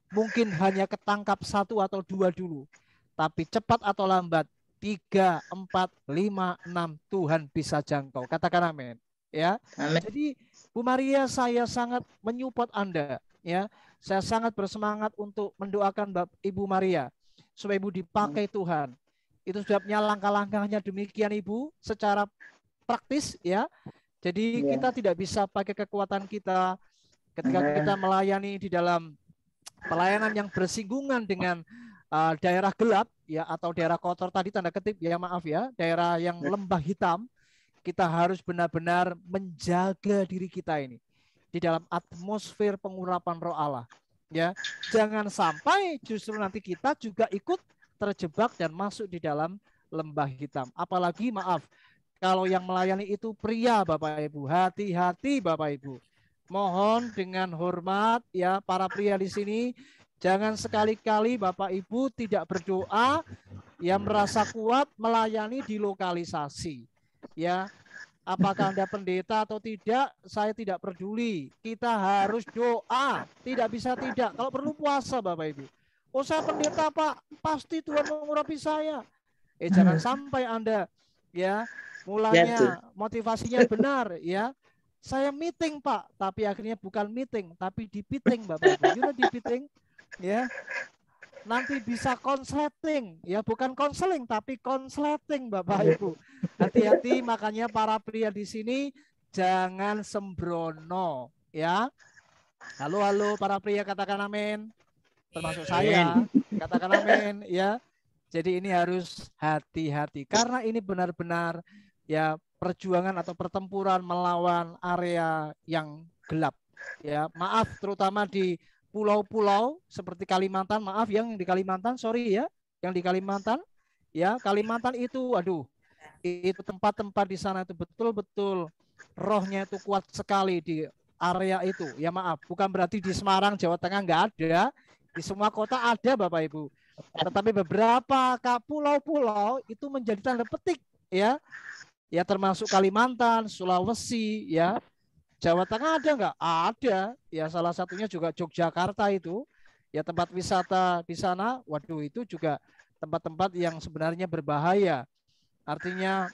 mungkin hanya ketangkap 1 atau 2 dulu. Tapi cepat atau lambat, 3, 4, 5, 6 Tuhan bisa jangkau. Katakan amin. Ya. Amin. Jadi Bu Maria, saya sangat menyupport Anda. Ya, saya sangat bersemangat untuk mendoakan Ibu Maria supaya Ibu dipakai Tuhan. Itu sebabnya langkah-langkahnya demikian Ibu, secara praktis ya. Jadi kita tidak bisa pakai kekuatan kita ketika kita melayani di dalam pelayanan yang bersinggungan dengan daerah gelap ya, atau daerah kotor tadi, tanda kutip ya, maaf ya, daerah yang lembah hitam. Kita harus benar-benar menjaga diri kita ini di dalam atmosfer pengurapan Roh Allah. Ya, jangan sampai justru nanti kita juga ikut terjebak dan masuk di dalam lembah hitam. Apalagi maaf, kalau yang melayani itu pria, Bapak Ibu. Hati-hati Bapak Ibu. Mohon dengan hormat ya, para pria di sini, jangan sekali-kali Bapak Ibu tidak berdoa, ya, merasa kuat melayani di lokalisasi. Ya, Apakah Anda pendeta atau tidak, saya tidak peduli. Kita harus doa. Tidak bisa tidak. Kalau perlu puasa, Bapak Ibu. Oh, saya pendeta, Pak. Pasti Tuhan mengurapi saya. Jangan sampai Anda ya mulanya motivasinya benar ya. Saya meeting, Pak, tapi akhirnya bukan meeting, tapi dipiting, Bapak Ibu. You know dipiting ya. Nanti bisa konsleting, ya bukan konseling tapi konsleting, Bapak Ibu. Hati-hati, makanya para pria di sini jangan sembrono, ya. Halo, halo para pria, katakan amin. Termasuk saya, katakan amin, ya. Jadi ini harus hati-hati karena ini benar-benar ya perjuangan atau pertempuran melawan area yang gelap, ya. Maaf, terutama di pulau-pulau seperti Kalimantan, maaf yang di Kalimantan, sorry ya, yang di Kalimantan, ya Kalimantan itu, aduh, itu tempat-tempat di sana itu betul-betul rohnya itu kuat sekali di area itu. Ya maaf, bukan berarti di Semarang, Jawa Tengah nggak ada, di semua kota ada, Bapak Ibu. Tetapi beberapa pulau-pulau itu menjadi tanda petik, ya, ya termasuk Kalimantan, Sulawesi, ya. Jawa Tengah ada nggak? Ada. Ya salah satunya juga Yogyakarta itu. Ya tempat wisata di sana. Waduh itu juga tempat-tempat yang sebenarnya berbahaya. Artinya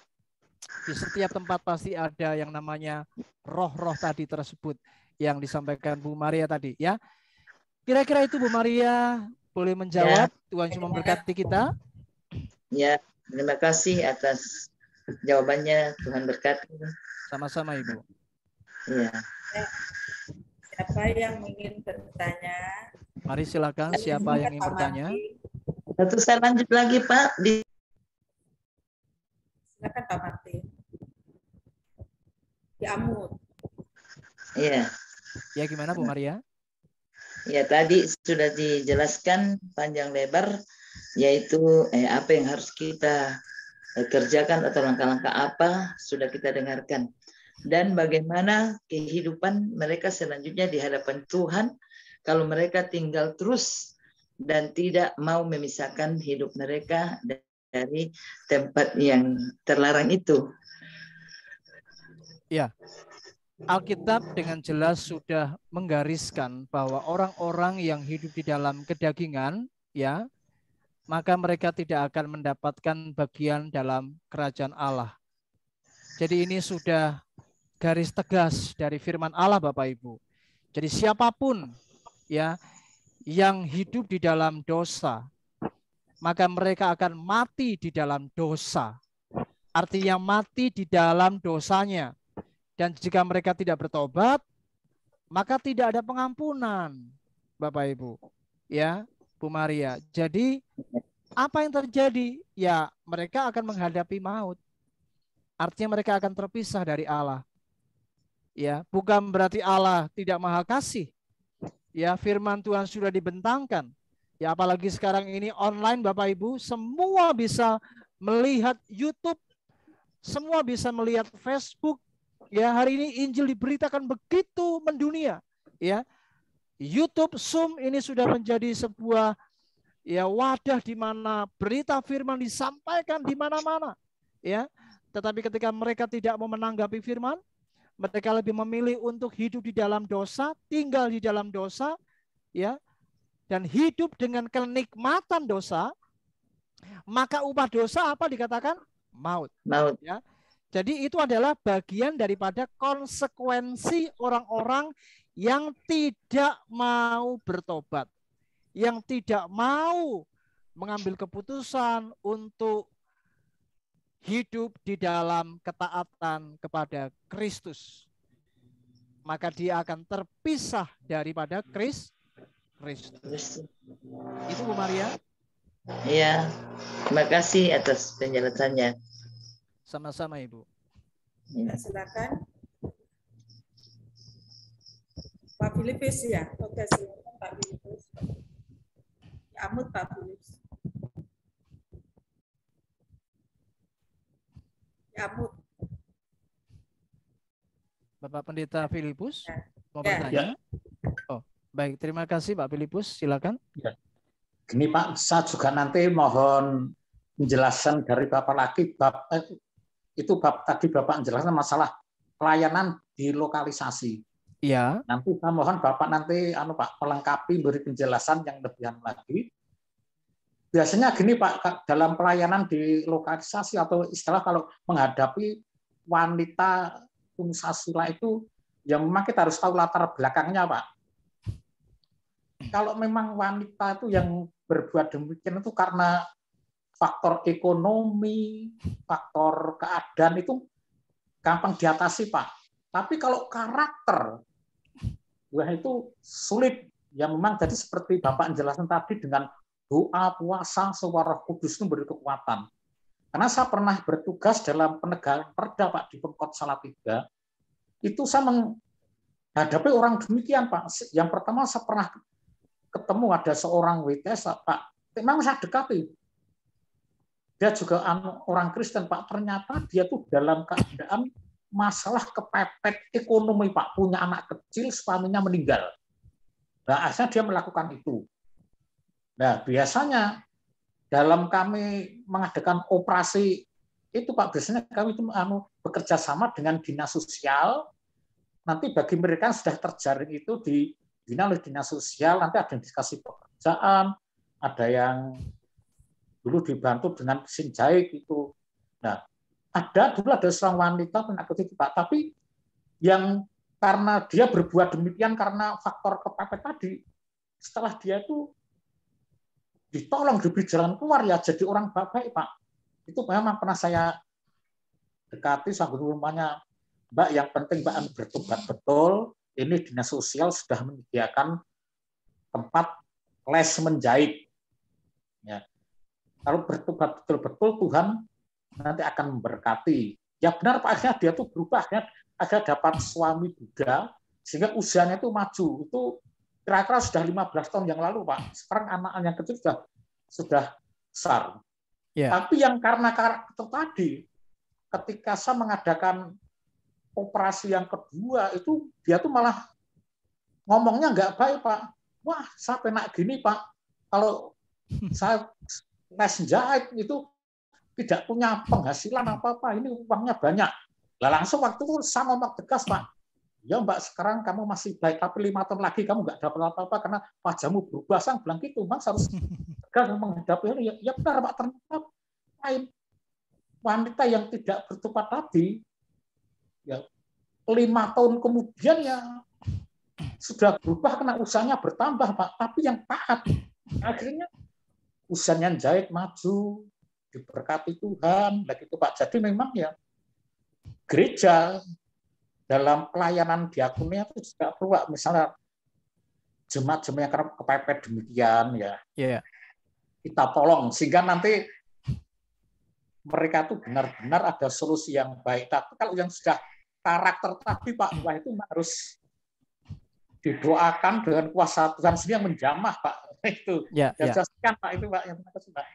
di setiap tempat pasti ada yang namanya roh-roh tadi tersebut yang disampaikan Bu Maria tadi. Ya. Kira-kira itu Bu Maria boleh menjawab. Ya. Tuhan cuma memberkati kita. Ya, terima kasih atas jawabannya. Tuhan berkati. Sama-sama Ibu. Ya. Siapa yang ingin bertanya? Mari silakan. Siapa yang ingin bertanya? Satu saya lanjut lagi Pak. Silakan Pak Martin. Diamut. Iya. Ya gimana Bu Maria? Ya tadi sudah dijelaskan panjang lebar, yaitu apa yang harus kita kerjakan atau langkah-langkah apa sudah kita dengarkan. Dan bagaimana kehidupan mereka selanjutnya di hadapan Tuhan kalau mereka tinggal terus dan tidak mau memisahkan hidup mereka dari tempat yang terlarang itu. Ya, Alkitab dengan jelas sudah menggariskan bahwa orang-orang yang hidup di dalam kedagingan, ya, maka mereka tidak akan mendapatkan bagian dalam kerajaan Allah. Jadi ini sudah garis tegas dari firman Allah Bapak Ibu. Jadi siapapun ya yang hidup di dalam dosa, maka mereka akan mati di dalam dosa. Artinya mati di dalam dosanya. Dan jika mereka tidak bertobat, maka tidak ada pengampunan, Bapak Ibu. Ya, Bu Maria. Jadi apa yang terjadi? Ya, mereka akan menghadapi maut. Artinya mereka akan terpisah dari Allah. Ya, bukan berarti Allah tidak maha kasih. Ya, firman Tuhan sudah dibentangkan. Ya, apalagi sekarang ini online Bapak Ibu, semua bisa melihat YouTube, semua bisa melihat Facebook. Ya, hari ini Injil diberitakan begitu mendunia. Ya, YouTube, Zoom ini sudah menjadi sebuah ya wadah di mana berita firman disampaikan di mana-mana. Ya, tetapi ketika mereka tidak mau menanggapi firman, mereka lebih memilih untuk hidup di dalam dosa, tinggal di dalam dosa, ya, dan hidup dengan kenikmatan dosa. Maka upah dosa apa dikatakan? Maut. Maut. Ya. Jadi itu adalah bagian daripada konsekuensi orang-orang yang tidak mau bertobat, yang tidak mau mengambil keputusan untuk hidup di dalam ketaatan kepada Kristus. Maka dia akan terpisah daripada Kristus. Itu Bu Maria. Iya, terima kasih atas penjelasannya. Sama-sama Ibu. Ya, silakan. Pak Filipus ya. Oke, silakan Pak Filipus. Amut Pak Filipus. Amut. Bapak Pendeta Filipus mau bertanya? Ya. Oh, baik. Terima kasih Pak Filipus. Silakan. Ya. Gini Pak, saya juga nanti mohon penjelasan dari Bapak lagi bab itu tadi Bapak menjelaskan masalah pelayanan di lokalisasi. Iya. Nanti saya mohon Bapak nanti Pak melengkapi, beri penjelasan yang lebih lagi. Biasanya gini Pak, dalam pelayanan di lokalisasi atau istilah kalau menghadapi wanita tunasusila itu, yang memang kita harus tahu latar belakangnya Pak. Kalau memang wanita itu yang berbuat demikian itu karena faktor ekonomi, faktor keadaan itu gampang diatasi Pak. Tapi kalau karakter, wah itu sulit. Ya memang jadi seperti Bapak menjelaskan tadi dengan doa, puasa, suara kudus itu beri kekuatan. Karena saya pernah bertugas dalam penegakan perda Pak di Pemkot Salatiga, itu saya menghadapi orang demikian Pak. Yang pertama saya pernah ketemu ada seorang WTS Pak, memang saya dekati. Dia juga orang Kristen Pak, ternyata dia tuh dalam keadaan masalah kepepet ekonomi Pak, punya anak kecil, suaminya meninggal. Nah, akhirnya dia melakukan itu. Nah, biasanya dalam kami mengadakan operasi itu Pak, biasanya kami itu bekerja sama dengan dinas sosial. Nanti bagi mereka yang sudah terjaring itu dibina oleh dinas sosial, nanti ada yang dikasih pekerjaan, ada yang dulu dibantu dengan mesin jahit itu. Nah, dulu ada seorang wanita penakut itu Pak, tapi yang karena dia berbuat demikian karena faktor kepepet tadi, setelah dia itu ditolong diberi jalan keluar ya jadi orang baik Pak. Itu memang pernah saya dekati sambil rumahnya, Mbak, yang penting Mbak bertobat betul. Ini dinas sosial sudah menyediakan tempat les menjahit. Ya. Kalau bertobat betul-betul Tuhan nanti akan memberkati. Ya benar Pak, akhirnya dia tuh berubah, akhirnya dapat suami Buddha sehingga usianya itu maju. Itu kira-kira sudah 15 tahun yang lalu Pak. Sekarang anak-anak yang kecil sudah besar. Yeah. Tapi yang karena karakter tadi, ketika saya mengadakan operasi yang kedua, itu dia tuh malah ngomongnya nggak baik Pak. Wah, saya penak gini Pak. Kalau saya les jahit itu tidak punya penghasilan apa-apa, ini uangnya banyak. Lah langsung waktu itu saya ngomong tegas Pak. Ya Mbak, sekarang kamu masih baik, tapi 5 tahun lagi kamu nggak dapat apa-apa karena wajahmu berubah. Saya bilang gitu, Mas harus tegas menghadapi ini. Ya benar Pak, ternyata lain wanita yang tidak bertobat tadi, ya 5 tahun kemudian ya sudah berubah karena usahanya bertambah Pak. Tapi yang taat, akhirnya usahanya jahit maju, diberkati Tuhan, begitu Pak. Jadi memang ya gereja dalam pelayanan diakonia itu juga perlu, misalnya jemaat-jemaat yang kepepet demikian ya, kita tolong sehingga nanti mereka itu benar-benar ada solusi yang baik. Tapi kalau yang sudah karakter tadi Pak, wah itu harus didoakan dengan kuasa Tuhan sendiri yang menjamah Pak. Itu jelaskan Pak, itu Pak yang makasih Pak.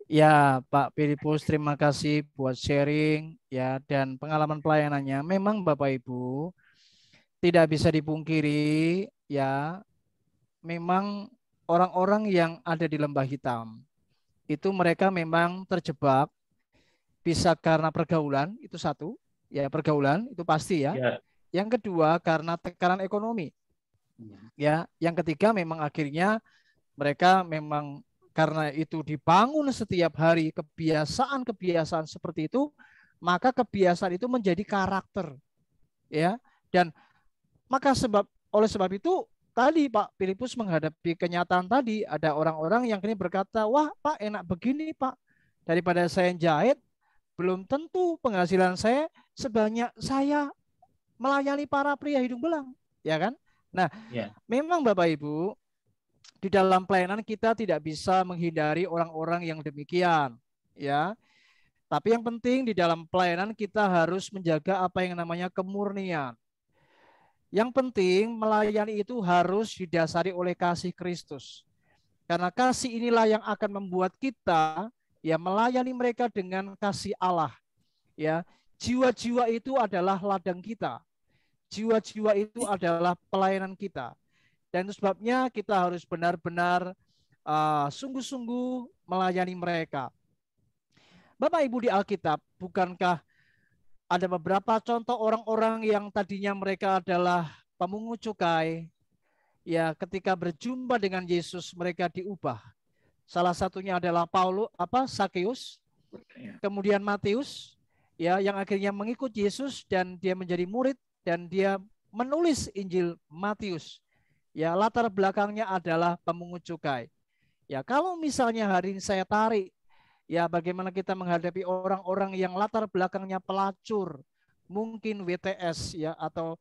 Ya, Pak Filipus, terima kasih buat sharing ya dan pengalaman pelayanannya. Memang Bapak Ibu tidak bisa dipungkiri ya, memang orang-orang yang ada di lembah hitam itu mereka memang terjebak, bisa karena pergaulan, itu satu, ya pergaulan itu pasti ya. Yang kedua karena tekanan ekonomi. Ya, yang ketiga memang akhirnya mereka memang karena itu dibangun setiap hari kebiasaan-kebiasaan seperti itu, maka kebiasaan itu menjadi karakter. Ya. Dan maka oleh sebab itu tadi Pak Filipus menghadapi kenyataan tadi, ada orang-orang yang kini berkata, "Wah, Pak, enak begini, Pak. Daripada saya jahit, belum tentu penghasilan saya sebanyak saya melayani para pria hidung belang." Ya kan? Nah, memang Bapak Ibu, di dalam pelayanan kita tidak bisa menghindari orang-orang yang demikian, ya. Tapi yang penting di dalam pelayanan kita harus menjaga apa yang namanya kemurnian. Yang penting melayani itu harus didasari oleh kasih Kristus. Karena kasih inilah yang akan membuat kita ya melayani mereka dengan kasih Allah. Ya, jiwa-jiwa itu adalah ladang kita. Jiwa-jiwa itu adalah pelayanan kita. Dan itu sebabnya kita harus benar-benar sungguh-sungguh melayani mereka. Bapak Ibu di Alkitab, bukankah ada beberapa contoh orang-orang yang tadinya mereka adalah pemungut cukai, ya ketika berjumpa dengan Yesus mereka diubah. Salah satunya adalah Sakeus, kemudian Matius, ya yang akhirnya mengikut Yesus dan dia menjadi murid dan dia menulis Injil Matius. Ya, latar belakangnya adalah pemungut cukai. Ya, kalau misalnya hari ini saya tarik, ya bagaimana kita menghadapi orang-orang yang latar belakangnya pelacur, mungkin WTS ya atau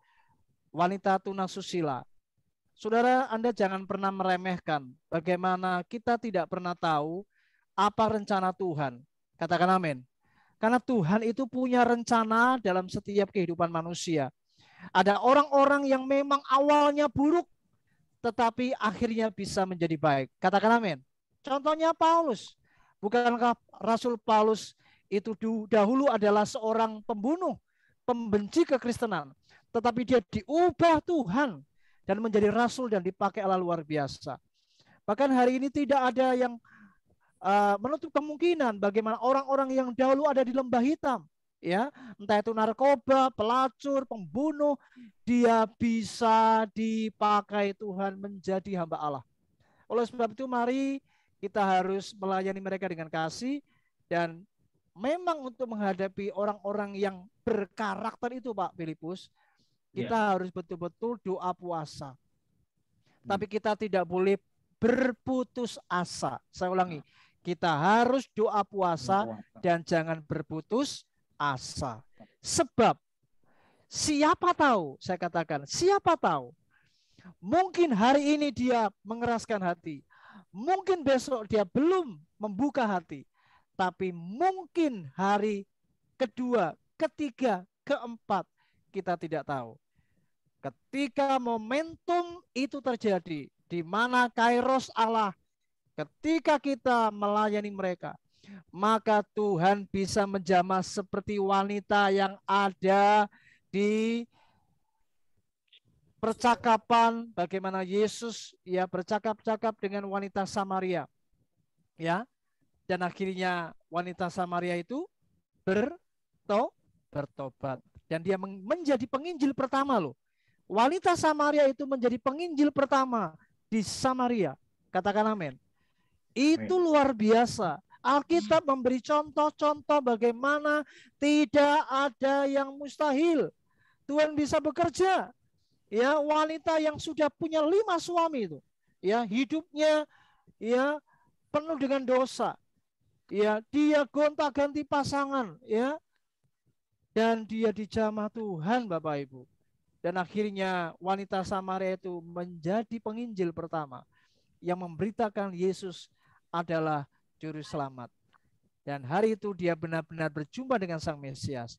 wanita tunasusila. Saudara, Anda jangan pernah meremehkan bagaimana kita tidak pernah tahu apa rencana Tuhan. Katakan amin. Karena Tuhan itu punya rencana dalam setiap kehidupan manusia. Ada orang-orang yang memang awalnya buruk, tetapi akhirnya bisa menjadi baik. Katakan amin. Contohnya Paulus. Bukankah Rasul Paulus itu dahulu adalah seorang pembunuh, pembenci kekristenan. Tetapi dia diubah Tuhan dan menjadi rasul dan dipakai Allah luar biasa. Bahkan hari ini tidak ada yang menutup kemungkinan bagaimana orang-orang yang dahulu ada di lembah hitam, ya, entah itu narkoba, pelacur, pembunuh, dia bisa dipakai Tuhan menjadi hamba Allah. Oleh sebab itu mari kita harus melayani mereka dengan kasih, dan memang untuk menghadapi orang-orang yang berkarakter itu Pak Filipus, kita harus betul-betul doa puasa. Tapi kita tidak boleh berputus asa. Saya ulangi, kita harus doa puasa dan jangan berputus asa. Sebab siapa tahu, saya katakan, siapa tahu, mungkin hari ini dia mengeraskan hati, mungkin besok dia belum membuka hati, tapi mungkin hari kedua, ketiga, keempat, kita tidak tahu. Ketika momentum itu terjadi, di mana kairos Allah, ketika kita melayani mereka, maka Tuhan bisa menjamah seperti wanita yang ada di percakapan bagaimana Yesus ya bercakap-cakap dengan wanita Samaria. Ya. Dan akhirnya wanita Samaria itu bertobat dan dia menjadi penginjil pertama loh. Wanita Samaria itu menjadi penginjil pertama di Samaria. Katakan amin. Itu luar biasa. Alkitab memberi contoh-contoh bagaimana tidak ada yang mustahil. Tuhan bisa bekerja. Ya, wanita yang sudah punya 5 suami itu, ya, hidupnya ya penuh dengan dosa. Ya, dia gonta-ganti pasangan, ya. Dan dia dijamah Tuhan, Bapak Ibu. Dan akhirnya wanita Samaria itu menjadi penginjil pertama yang memberitakan Yesus adalah juru selamat. Dan hari itu dia benar-benar berjumpa dengan Sang Mesias.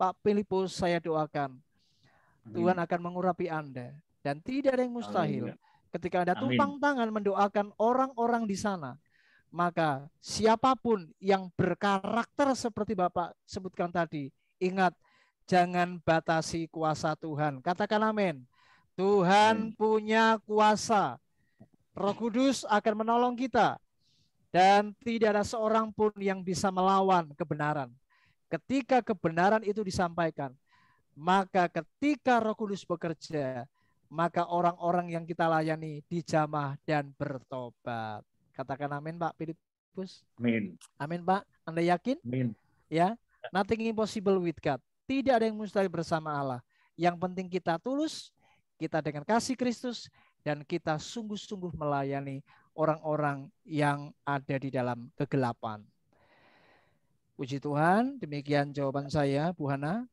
Pak Filipus, saya doakan Tuhan akan mengurapi Anda. Dan tidak ada yang mustahil. Ketika Anda tumpang tangan mendoakan orang-orang di sana, maka siapapun yang berkarakter seperti Bapak sebutkan tadi, ingat, jangan batasi kuasa Tuhan. Katakan amin. Tuhan punya kuasa. Roh Kudus akan menolong kita. Dan tidak ada seorang pun yang bisa melawan kebenaran. Ketika kebenaran itu disampaikan, maka ketika Roh Kudus bekerja, maka orang-orang yang kita layani dijamah dan bertobat. Katakan amin Pak Filipus. Amin. Amin Pak. Anda yakin? Amin. Ya, nothing impossible with God. Tidak ada yang mustahil bersama Allah. Yang penting kita tulus, kita dengan kasih Kristus, dan kita sungguh-sungguh melayani orang-orang yang ada di dalam kegelapan. Puji Tuhan, demikian jawaban saya, Bu Hana.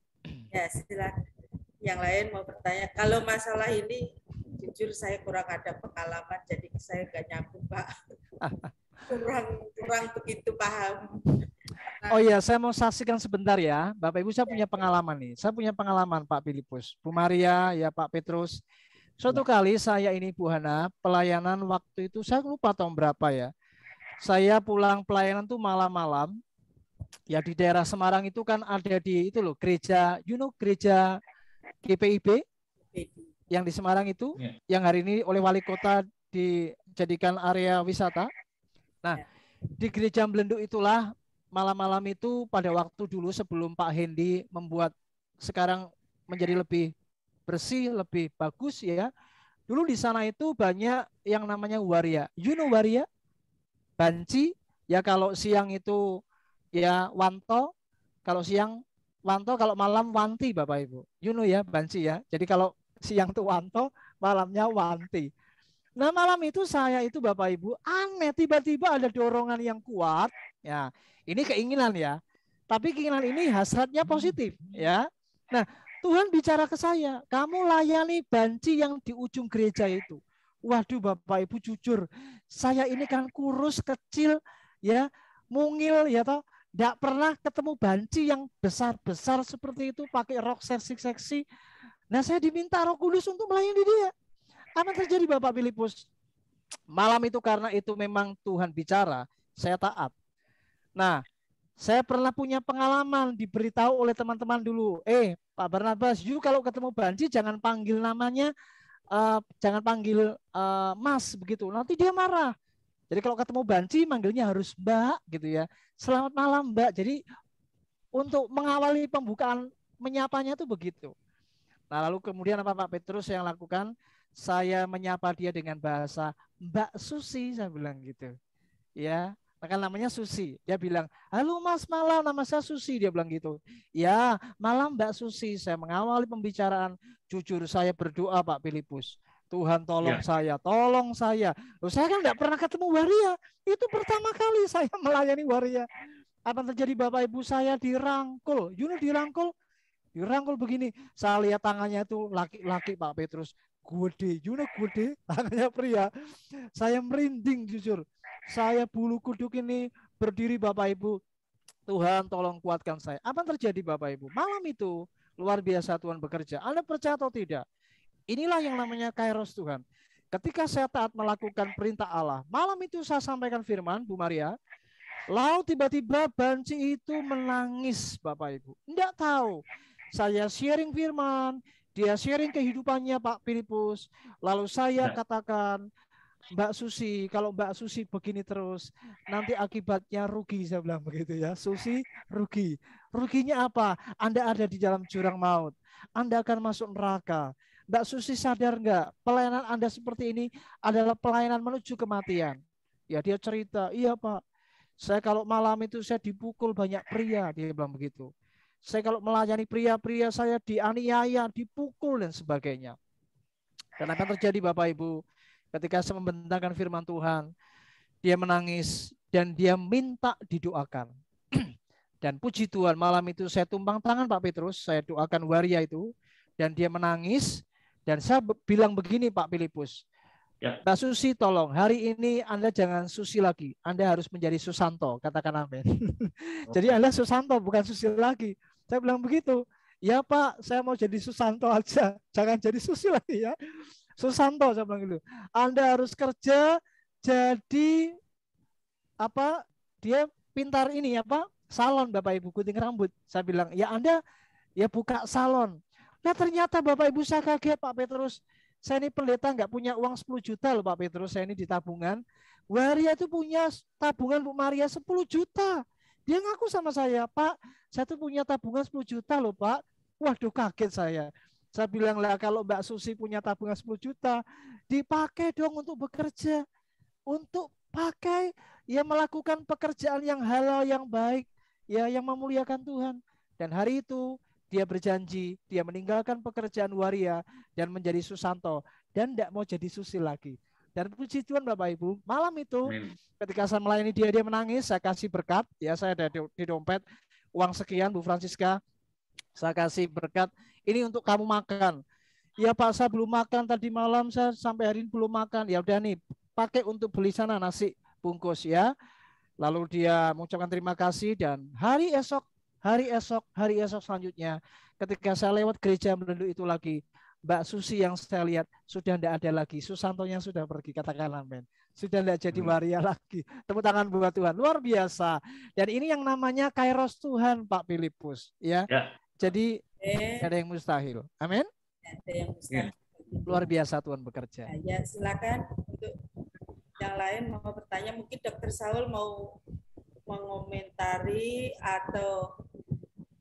Ya, silakan. Yang lain mau bertanya. Kalau masalah ini, jujur saya kurang ada pengalaman, jadi saya nggak nyambung, Pak. kurang begitu paham. Oh iya, saya mau saksikan sebentar ya. Bapak Ibu, saya punya pengalaman nih. Saya punya pengalaman Pak Filipus, Bu Maria, ya Pak Petrus. Suatu kali saya ini Bu Hana, pelayanan waktu itu, saya lupa tahun berapa ya. Saya pulang pelayanan tuh malam-malam. Ya di daerah Semarang itu kan ada di itu loh, gereja, gereja GPIB yang di Semarang itu, yang hari ini oleh wali kota dijadikan area wisata. Nah, di gereja Belenduk itulah malam-malam itu pada waktu dulu sebelum Pak Hendy membuat sekarang menjadi lebih bersih, lebih bagus ya. Dulu di sana itu banyak yang namanya waria. You know waria? Banci. Ya kalau siang itu ya wanto, kalau siang wanto, kalau malam wanti Bapak Ibu. You know ya banci ya. Jadi kalau siang itu wanto, malamnya wanti. Nah malam itu saya itu Bapak Ibu aneh, tiba-tiba ada dorongan yang kuat. Ya ini keinginan ya. Tapi keinginan ini hasratnya positif ya. Nah Tuhan bicara ke saya, kamu layani banci yang di ujung gereja itu. Waduh Bapak Ibu jujur, saya ini kan kurus kecil ya, mungil ya toh, tidak pernah ketemu banci yang besar-besar seperti itu pakai rok seksi-seksi. Nah saya diminta Roh Kudus untuk melayani dia. Apa yang terjadi Bapak Filipus? Malam itu karena itu memang Tuhan bicara, saya taat. Nah saya pernah punya pengalaman diberitahu oleh teman-teman dulu. Pak Barnabas, you kalau ketemu banci jangan panggil namanya, jangan panggil Mas begitu. Nanti dia marah. Jadi kalau ketemu banci manggilnya harus Mbak gitu ya. Selamat malam Mbak. Jadi untuk mengawali pembukaan menyapanya itu begitu. Nah lalu kemudian apa Pak Petrus yang lakukan? Saya menyapa dia dengan bahasa Mbak Susi, saya bilang gitu. Ya. Kan namanya Susi. Dia bilang, halo Mas malam, nama saya Susi. Dia bilang gitu. Ya malam Mbak Susi. Saya mengawali pembicaraan. Jujur saya berdoa Pak Filipus. Tuhan tolong saya, tolong saya. Loh, saya kan tidak pernah ketemu waria. Itu pertama kali saya melayani waria. Apa yang terjadi Bapak Ibu? Saya dirangkul. You know dirangkul? Dirangkul begini. Saya lihat tangannya itu laki-laki Pak Petrus. Gede, you know gede. Tangannya pria. Saya merinding jujur. Saya bulu kuduk ini berdiri Bapak Ibu. Tuhan tolong kuatkan saya. Apa yang terjadi Bapak Ibu? Malam itu luar biasa Tuhan bekerja. Anda percaya atau tidak? Inilah yang namanya kairos Tuhan. Ketika saya taat melakukan perintah Allah. Malam itu saya sampaikan firman Bu Maria. Lalu tiba-tiba banci itu menangis Bapak Ibu. Tidak tahu. Saya sharing firman. Dia sharing kehidupannya Pak Filipus. Lalu saya katakan, Mbak Susi, kalau Mbak Susi begini terus, nanti akibatnya rugi, saya bilang begitu ya. Susi, rugi. Ruginya apa? Anda ada di dalam jurang maut. Anda akan masuk neraka. Mbak Susi sadar enggak? Pelayanan Anda seperti ini adalah pelayanan menuju kematian. Ya dia cerita, iya Pak. Saya kalau malam itu saya dipukul banyak pria, dia bilang begitu. Saya kalau melayani pria-pria saya dianiaya, dipukul dan sebagainya. Dan apa yang terjadi Bapak Ibu? Ketika saya membentangkan firman Tuhan, dia menangis dan dia minta didoakan. Dan puji Tuhan malam itu saya tumpang tangan Pak Petrus, saya doakan waria itu, dan dia menangis. Dan saya bilang begini Pak Filipus, Mbak Susi tolong hari ini Anda jangan Susi lagi, Anda harus menjadi Susanto, katakan amin. Jadi Anda Susanto bukan Susi lagi. Saya bilang begitu, ya Pak saya mau jadi Susanto aja, jangan jadi Susi lagi ya. Susanto saya bilang gitu. Anda harus kerja jadi apa? Dia pintar ini apa? Salon Bapak Ibu gunting rambut. Saya bilang, "Ya Anda ya buka salon." Nah, ternyata Bapak Ibu saya kaget Pak Petrus. Saya ini pendeta nggak punya uang 10 juta loh Pak Petrus. Saya ini di tabungan. Waria itu punya tabungan Bu Maria 10 juta. Dia ngaku sama saya, "Pak, saya tuh punya tabungan 10 juta loh, Pak." Waduh, kaget saya. Saya bilang lah kalau Mbak Susi punya tabungan 10 juta, dipakai dong untuk bekerja. Untuk pakai, ya melakukan pekerjaan yang halal, yang baik, ya yang memuliakan Tuhan. Dan hari itu dia berjanji, dia meninggalkan pekerjaan waria dan menjadi Susanto. Dan tidak mau jadi Susi lagi. Dan puji Tuhan Bapak Ibu, malam itu ketika saya melayani dia menangis, saya kasih berkat. Ya saya ada di dompet, uang sekian Bu Francisca. Saya kasih berkat, ini untuk kamu makan. Ya Pak, saya belum makan tadi malam, saya sampai hari ini belum makan. Ya udah nih, pakai untuk beli sana nasi bungkus ya. Lalu dia mengucapkan terima kasih dan hari esok selanjutnya ketika saya lewat gereja Melendu itu lagi, Mbak Susi yang saya lihat sudah tidak ada lagi. Susantonya sudah pergi, katakan amin. Sudah tidak jadi waria lagi. Tepuk tangan buat Tuhan, luar biasa. Dan ini yang namanya kairos Tuhan Pak Filipus ya. Jadi ada yang mustahil. Amin. Ada yang mustahil. Luar biasa Tuhan bekerja. Ya silakan untuk yang lain mau bertanya. Mungkin Dr. Saul mau mengomentari atau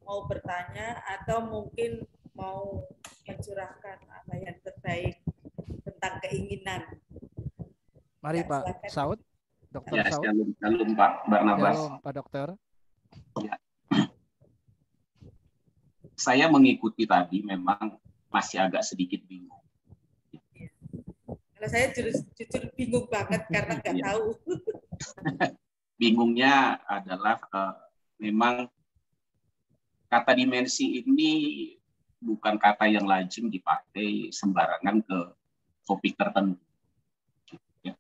mau bertanya atau mungkin mau mencurahkan apa yang terbaik tentang keinginan. Mari Ya, Pak silakan. Saud, Dokter Ya, Saud. shalom Pak Barnabas. Shalom Pak Dokter. Ya. Saya mengikuti tadi memang masih agak sedikit bingung. Kalau saya jujur bingung banget karena nggak tahu. Bingungnya adalah memang kata dimensi ini bukan kata yang lazim dipakai sembarangan ke topik tertentu. Ya.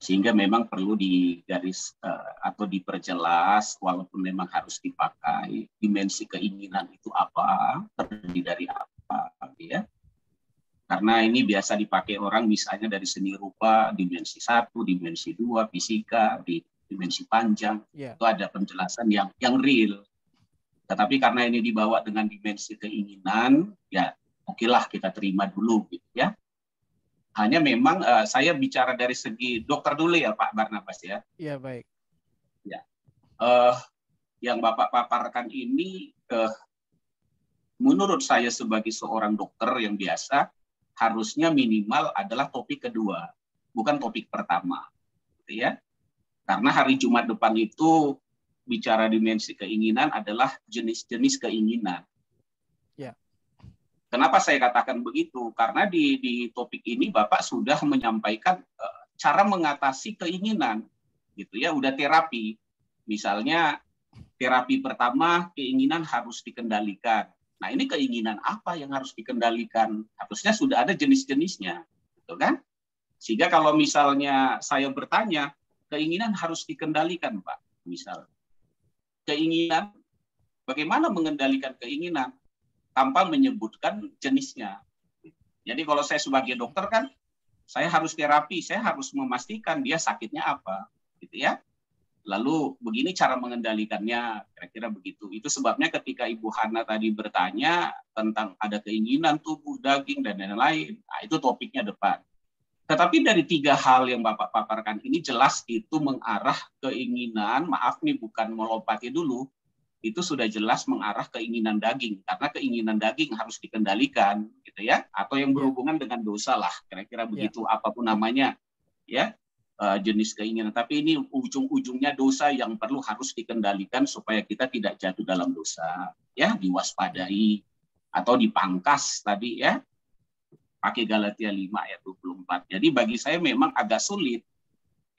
Sehingga memang perlu digaris atau diperjelas, walaupun memang harus dipakai, dimensi keinginan itu apa, terdiri dari apa. Ya. Karena ini biasa dipakai orang misalnya dari seni rupa, dimensi 1, dimensi 2, fisika, dimensi panjang, itu ada penjelasan yang real. Tetapi karena ini dibawa dengan dimensi keinginan, ya okelah kita terima dulu gitu ya. Hanya memang saya bicara dari segi dokter dulu ya Pak Barnabas ya. Iya baik. Ya, yang Bapak paparkan ini, menurut saya sebagai seorang dokter yang biasa, harusnya minimal adalah topik kedua, bukan topik pertama, gitu ya. Karena hari Jumat depan itu bicara dimensi keinginan adalah jenis-jenis keinginan. Ya. Kenapa saya katakan begitu? Karena di topik ini Bapak sudah menyampaikan cara mengatasi keinginan, gitu ya. Udah terapi, misalnya terapi pertama keinginan harus dikendalikan. Nah, ini keinginan apa yang harus dikendalikan? Harusnya sudah ada jenis-jenisnya, gitu kan? Sehingga kalau misalnya saya bertanya, keinginan harus dikendalikan, Pak. Misal, keinginan, bagaimana mengendalikan keinginan tanpa menyebutkan jenisnya? Jadi kalau saya sebagai dokter kan, saya harus terapi, saya harus memastikan dia sakitnya apa, gitu ya. Lalu begini cara mengendalikannya, kira-kira begitu. Itu sebabnya ketika Ibu Hana tadi bertanya tentang ada keinginan tubuh, daging, dan lain-lain, nah itu topiknya depan. Tetapi dari 3 hal yang Bapak paparkan ini jelas itu mengarah keinginan, maaf nih bukan melompati dulu, itu sudah jelas mengarah keinginan daging. Karena keinginan daging harus dikendalikan, gitu ya. Atau yang berhubungan dengan dosa lah, kira-kira begitu, apapun namanya, ya. Jenis keinginan, tapi ini ujung-ujungnya dosa yang perlu harus dikendalikan supaya kita tidak jatuh dalam dosa, ya, diwaspadai atau dipangkas tadi ya, pakai Galatia 5 ayat 24. Jadi bagi saya memang agak sulit,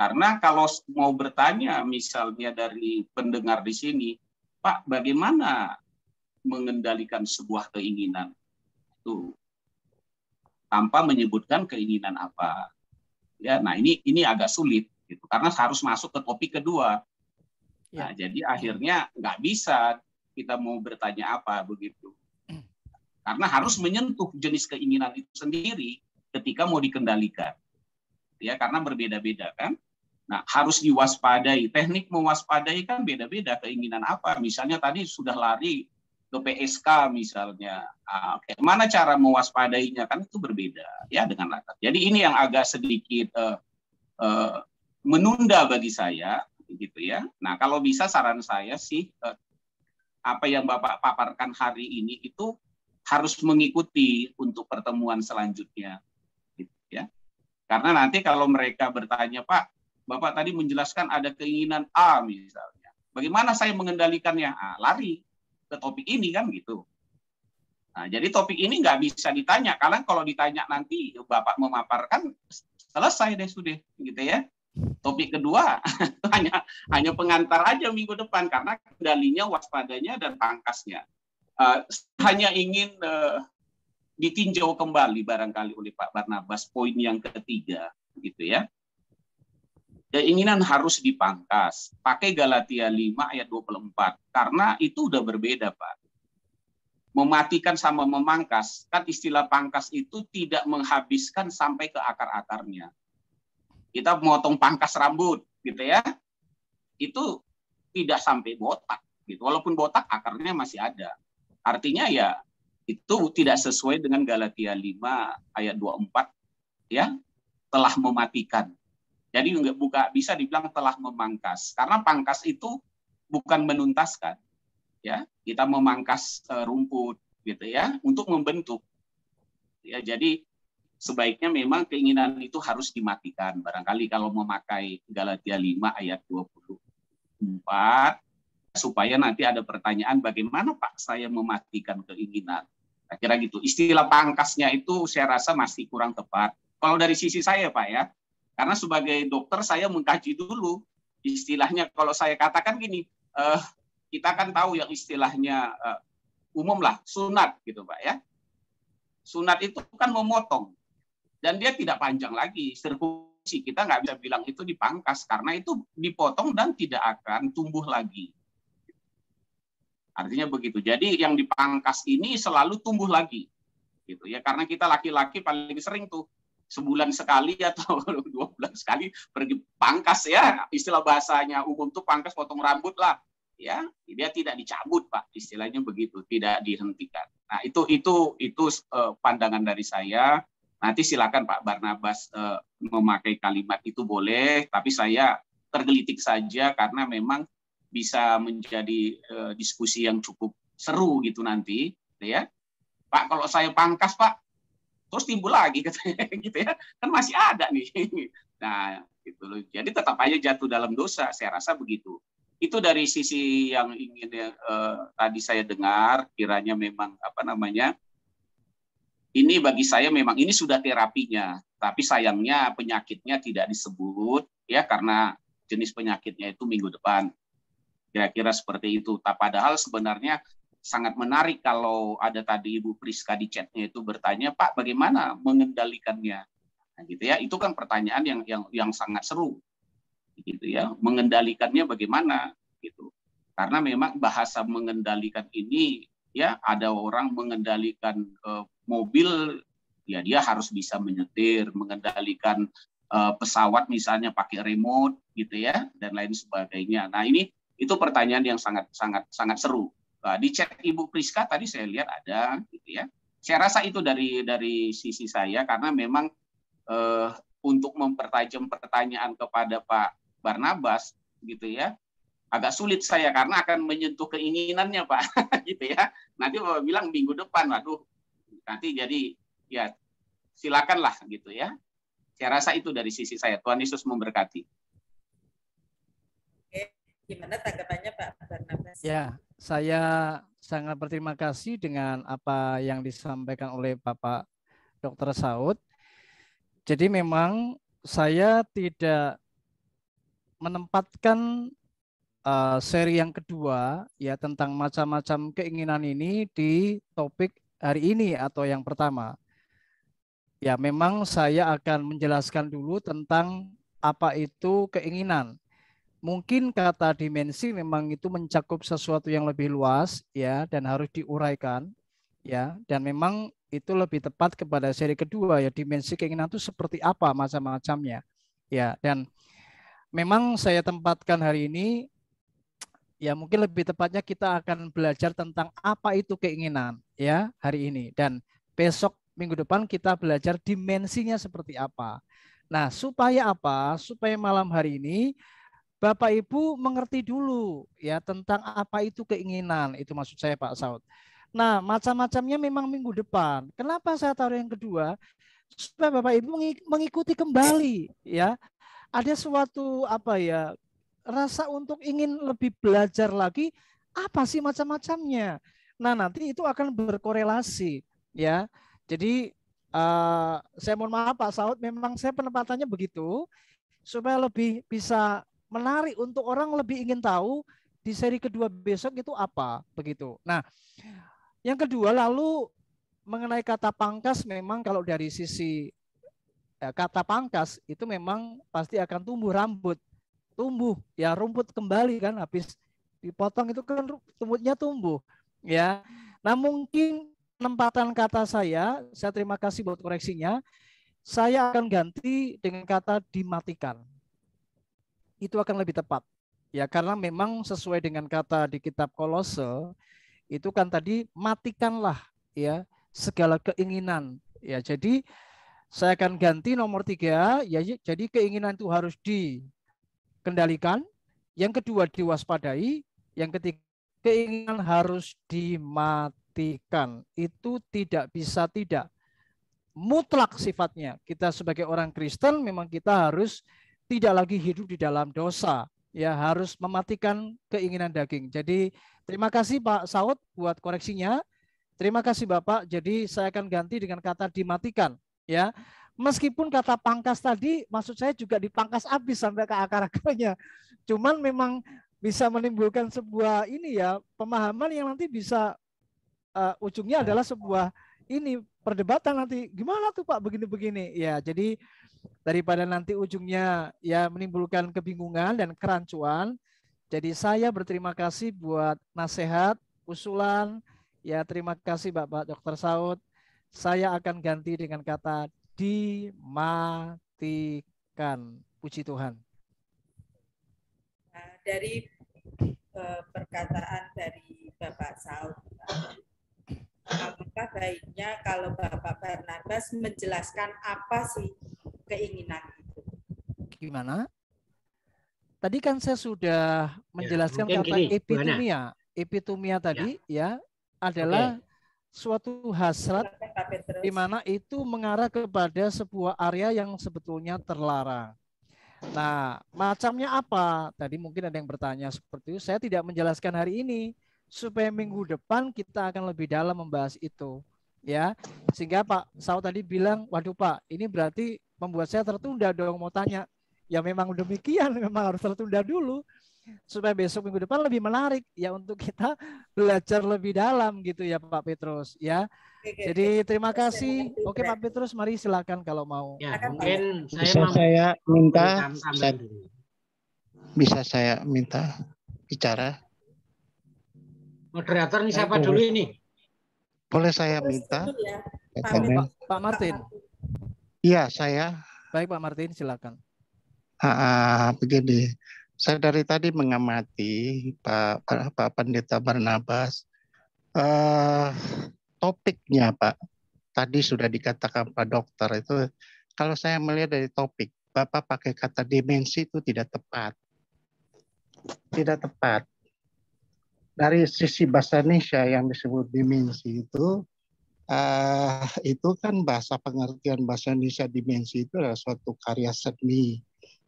karena kalau mau bertanya misalnya dari pendengar di sini, Pak, bagaimana mengendalikan sebuah keinginan itu tanpa menyebutkan keinginan apa? Ya, nah ini agak sulit gitu karena harus masuk ke topik kedua. Nah, jadi akhirnya nggak bisa kita mau bertanya apa begitu. Karena harus menyentuh jenis keinginan itu sendiri ketika mau dikendalikan. Ya, karena berbeda-beda kan. Nah, harus diwaspadai. Teknik mewaspadai kan beda-beda keinginan apa. Misalnya tadi sudah lari ke PSK misalnya, mana cara mewaspadainya kan itu berbeda ya dengan latar. Jadi ini yang agak sedikit menunda bagi saya, gitu ya. Nah kalau bisa saran saya sih apa yang Bapak paparkan hari ini itu harus mengikuti untuk pertemuan selanjutnya, gitu ya. Karena nanti kalau mereka bertanya, Pak, Bapak tadi menjelaskan ada keinginan A misalnya, bagaimana saya mengendalikannya? Lari ke topik ini kan gitu. Nah, jadi topik ini nggak bisa ditanya, karena kalau ditanya nanti Bapak memaparkan selesai deh sudah, gitu ya. Topik kedua hanya pengantar aja minggu depan karena kendalinya, waspadanya dan pangkasnya. Hanya ingin ditinjau kembali barangkali oleh Pak Barnabas poin yang ketiga, gitu ya. Keinginan harus dipangkas. Pakai Galatia 5 ayat 24. Karena itu udah berbeda, Pak. Mematikan sama memangkas. Kan istilah pangkas itu tidak menghabiskan sampai ke akar-akarnya. Kita motong pangkas rambut, gitu ya. Itu tidak sampai botak. Gitu. Walaupun botak, akarnya masih ada. Artinya ya, itu tidak sesuai dengan Galatia 5 ayat 24. Ya, telah mematikan. Jadi bisa dibilang telah memangkas. Karena pangkas itu bukan menuntaskan. Ya, kita memangkas rumput gitu ya untuk membentuk. Ya, jadi sebaiknya memang keinginan itu harus dimatikan. Barangkali kalau memakai Galatia 5 ayat 24 supaya nanti ada pertanyaan bagaimana Pak saya mematikan keinginan. Kira gitu. Istilah pangkasnya itu saya rasa masih kurang tepat. Kalau dari sisi saya Pak ya, karena sebagai dokter saya mengkaji dulu istilahnya. Kalau saya katakan gini, kita kan tahu yang istilahnya umum lah, sunat gitu Pak ya. Sunat itu kan memotong dan dia tidak panjang lagi. Sirkulasi kita nggak bisa bilang itu dipangkas karena itu dipotong dan tidak akan tumbuh lagi. Artinya begitu. Jadi yang dipangkas ini selalu tumbuh lagi, gitu ya. Karena kita laki-laki paling sering tuh sebulan sekali atau 2 bulan sekali pergi pangkas ya. Istilah bahasanya umum tuh pangkas potong rambut lah, ya. Dia tidak dicabut Pak, istilahnya begitu, tidak dihentikan. Nah itu pandangan dari saya. Nanti silakan Pak Barnabas memakai kalimat itu boleh, tapi saya tergelitik saja karena memang bisa menjadi diskusi yang cukup seru gitu nanti, ya. Pak, kalau saya pangkas Pak, terus timbul lagi katanya, gitu ya, kan masih ada nih. Nah, gitu loh. Jadi tetap aja jatuh dalam dosa, saya rasa begitu. Itu dari sisi yang ingin tadi saya dengar, kiranya memang ini bagi saya memang ini sudah terapinya, tapi sayangnya penyakitnya tidak disebut, ya karena jenis penyakitnya itu minggu depan. Kira-kira seperti itu. Padahal sebenarnya sangat menarik kalau ada tadi Ibu Priska di chatnya itu bertanya, Pak, bagaimana mengendalikannya? Nah, gitu ya. Itu kan pertanyaan yang sangat seru, gitu ya. Mengendalikannya bagaimana? Gitu. Karena memang bahasa mengendalikan ini, ya ada orang mengendalikan mobil, ya dia harus bisa menyetir, mengendalikan pesawat misalnya pakai remote, gitu ya, dan lain sebagainya. Nah itu pertanyaan yang sangat seru. Di chat Ibu Priska tadi saya lihat ada, gitu ya. Saya rasa itu dari sisi saya karena memang untuk mempertajam pertanyaan kepada Pak Barnabas, gitu ya, agak sulit saya karena akan menyentuh keinginannya Pak, gitu ya. Nanti Bapak bilang minggu depan, waduh, nanti jadi ya silakanlah, gitu ya. Saya rasa itu dari sisi saya. Tuhan Yesus memberkati. Gimana tanggapannya Pak Barnabas? Ya, saya sangat berterima kasih dengan apa yang disampaikan oleh Bapak Dr. Saud. Jadi memang saya tidak menempatkan seri yang kedua ya tentang macam-macam keinginan ini di topik hari ini atau yang pertama. Ya, memang saya akan menjelaskan dulu tentang apa itu keinginan. Mungkin kata dimensi memang itu mencakup sesuatu yang lebih luas ya dan harus diuraikan ya, dan memang itu lebih tepat kepada seri kedua ya, dimensi keinginan itu seperti apa macam-macamnya ya. Dan memang saya tempatkan hari ini ya mungkin lebih tepatnya kita akan belajar tentang apa itu keinginan ya hari ini, dan besok minggu depan kita belajar dimensinya seperti apa. Nah, supaya apa? Supaya malam hari ini Bapak Ibu mengerti dulu ya tentang apa itu keinginan, itu maksud saya Pak Saud. Nah, macam-macamnya memang minggu depan. Kenapa saya taruh yang kedua? Supaya Bapak Ibu mengikuti kembali ya. Ada suatu rasa untuk ingin lebih belajar lagi apa sih macam-macamnya. Nah, nanti itu akan berkorelasi ya. Jadi saya mohon maaf Pak Saud, memang saya penempatannya begitu supaya lebih bisa menarik untuk orang lebih ingin tahu di seri kedua besok itu apa begitu. Nah, yang kedua lalu mengenai kata pangkas, memang kalau dari sisi kata pangkas itu memang pasti akan tumbuh rambut, tumbuh ya rumput kembali kan, habis dipotong itu kan rumputnya tumbuh ya. Nah, mungkin penempatan kata saya terima kasih buat koreksinya. Saya akan ganti dengan kata dimatikan. Itu akan lebih tepat ya, karena memang sesuai dengan kata di kitab Kolose itu kan tadi matikanlah ya segala keinginan ya. Jadi saya akan ganti nomor 3 ya, jadi keinginan itu harus dikendalikan, yang kedua diwaspadai, Yang ketiga, keinginan harus dimatikan. Itu tidak bisa tidak. Mutlak sifatnya. Kita sebagai orang Kristen memang kita harus tidak lagi hidup di dalam dosa. Ya, harus mematikan keinginan daging. Jadi terima kasih Pak Saud buat koreksinya. Terima kasih Bapak. Jadi saya akan ganti dengan kata dimatikan. Ya, meskipun kata pangkas tadi, maksud saya juga dipangkas habis sampai ke akar-akarnya. Cuman memang bisa menimbulkan sebuah ini ya pemahaman yang nanti bisa ujungnya adalah sebuah ini perdebatan nanti. Gimana tuh Pak begini-begini? Ya, jadi daripada nanti ujungnya ya menimbulkan kebingungan dan kerancuan. Jadi saya berterima kasih buat nasihat, usulan. Ya, terima kasih Bapak Dr. Saud. Saya akan ganti dengan kata dimatikan. Puji Tuhan. Nah, dari perkataan dari Bapak Saud, apakah baiknya kalau Bapak Barnabas menjelaskan apa sih keinginan itu? Gimana? Tadi kan saya sudah menjelaskan kata epitomia. Epitomia tadi ya adalah suatu hasrat di mana itu mengarah kepada sebuah area yang sebetulnya terlarang. Nah, macamnya apa? Tadi mungkin ada yang bertanya seperti itu. Saya tidak menjelaskan hari ini supaya minggu depan kita akan lebih dalam membahas itu. Ya, sehingga Pak Saud tadi bilang, waduh Pak, ini berarti membuat saya tertunda dong mau tanya. Ya memang demikian, memang harus tertunda dulu supaya besok minggu depan lebih menarik ya untuk kita belajar lebih dalam gitu ya Pak Petrus ya. Jadi terima kasih. Oke Pak Petrus, mari silakan kalau mau. Ya, mungkin bisa saya minta bicara. Moderator ini siapa dulu ini? Boleh saya minta? Pak Martin. Iya, saya. Baik Pak Martin, silakan. Begini, saya dari tadi mengamati Pak Pendeta Barnabas. Topiknya Pak, tadi sudah dikatakan Pak Dokter itu, kalau saya melihat dari topik, Bapak pakai kata dimensi itu tidak tepat. Tidak tepat. Dari sisi bahasa Indonesia yang disebut dimensi itu kan bahasa pengertian bahasa Indonesia dimensi itu adalah suatu karya seni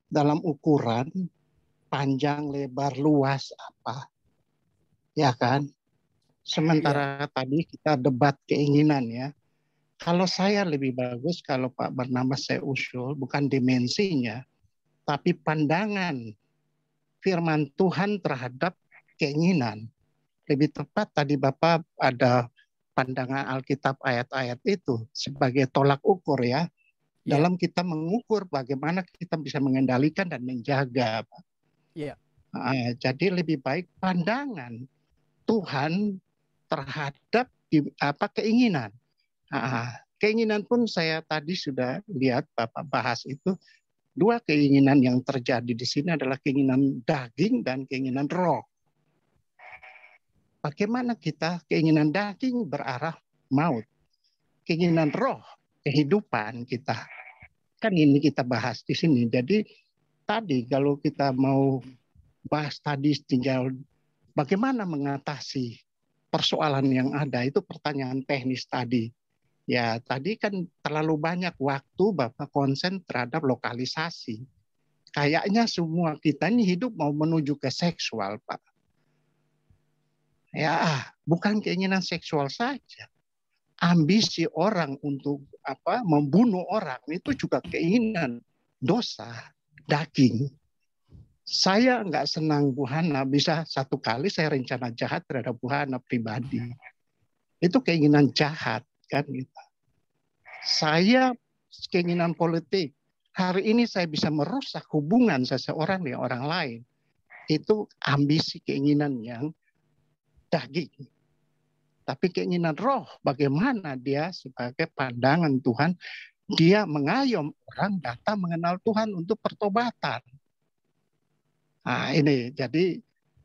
dalam ukuran panjang, lebar, luas apa, ya kan? Sementara tadi kita debat keinginan ya. Kalau saya lebih bagus kalau Pak Barnabas saya usul bukan dimensinya, tapi pandangan firman Tuhan terhadap keinginan. Lebih tepat tadi Bapak ada pandangan Alkitab ayat-ayat itu sebagai tolak ukur ya. Dalam kita mengukur bagaimana kita bisa mengendalikan dan menjaga. Jadi lebih baik pandangan Tuhan terhadap keinginan. Keinginan pun saya tadi sudah lihat Bapak bahas itu. Dua keinginan yang terjadi di sini adalah keinginan daging dan keinginan roh. Bagaimana kita keinginan daging berarah maut. Keinginan roh, kehidupan kita. Kan ini kita bahas di sini. Jadi tadi kalau kita mau bahas tadi tinggal bagaimana mengatasi persoalan yang ada, itu pertanyaan teknis tadi. Ya tadi kan terlalu banyak waktu Bapak konsen terhadap lokalisasi. Kayaknya semua kita ini hidup mau menuju ke seksual Pak. Ya bukan keinginan seksual saja. Ambisi orang untuk membunuh orang itu juga keinginan dosa daging. Saya nggak senang Bu Hana, bisa satu kali saya rencana jahat terhadap Bu Hana pribadi. Itu keinginan jahat kan gitu. Saya keinginan politik. Hari ini saya bisa merusak hubungan seseorang dengan orang lain. Itu ambisi keinginan yang daging. Tapi keinginan roh, bagaimana dia sebagai pandangan Tuhan, dia mengayom orang datang mengenal Tuhan untuk pertobatan. Nah ini, jadi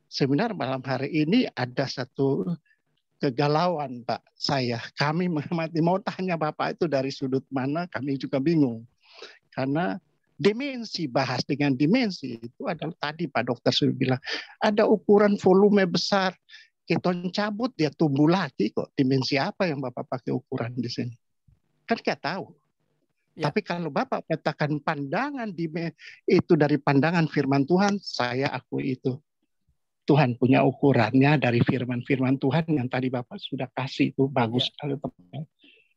seminar malam hari ini ada satu kegalauan Pak saya. Kami mengamati, mau tanya Bapak itu dari sudut mana, kami juga bingung. Karena dimensi, bahas dengan dimensi. Itu adalah tadi Pak Dokter sudah bilang, ada ukuran volume besar. Kita cabut, dia tumbuh lagi kok. Dimensi apa yang Bapak pakai ukuran di sini? Kan nggak tahu. Ya. Tapi kalau Bapak katakan pandangan itu dari pandangan firman Tuhan, saya akui itu. Tuhan punya ukurannya dari firman-firman Tuhan yang tadi Bapak sudah kasih, itu bagus sekali.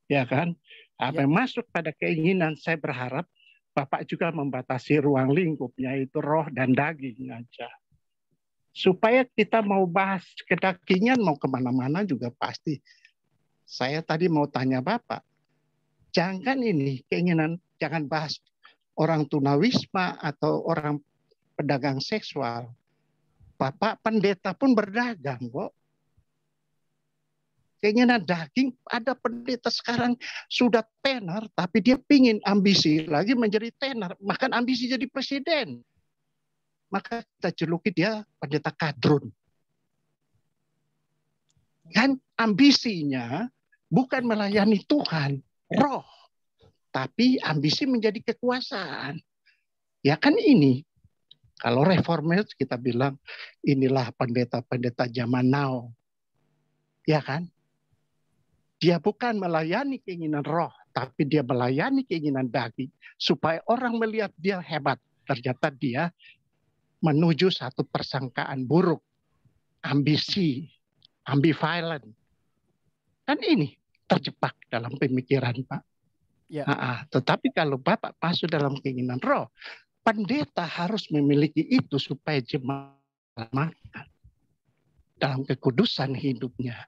Ya kan? Apa yang masuk pada keinginan, saya berharap Bapak juga membatasi ruang lingkupnya, itu roh dan daging aja. Supaya kita mau bahas kedagingan, mau kemana-mana juga pasti. Saya tadi mau tanya Bapak, jangan ini keinginan, jangan bahas orang tunawisma atau orang pedagang seksual. Bapak pendeta pun berdagang kok. Keinginan daging, ada pendeta sekarang sudah tenar, tapi dia pingin ambisi lagi menjadi tenar, bahkan ambisi jadi presiden. Maka kita juluki dia pendeta kadrun. Kan ambisinya bukan melayani Tuhan, roh, tapi ambisi menjadi kekuasaan. Ya kan ini, kalau reformers kita bilang inilah pendeta-pendeta zaman now. Ya kan? Dia bukan melayani keinginan roh, tapi dia melayani keinginan daging. Supaya orang melihat dia hebat. Ternyata dia menuju satu persangkaan buruk. Ambisi, ambivalent. Kan ini terjebak dalam pemikiran Pak. Ya. Tetapi kalau Bapak masuk dalam keinginan roh, pendeta harus memiliki itu supaya jemaat makan dalam kekudusan hidupnya.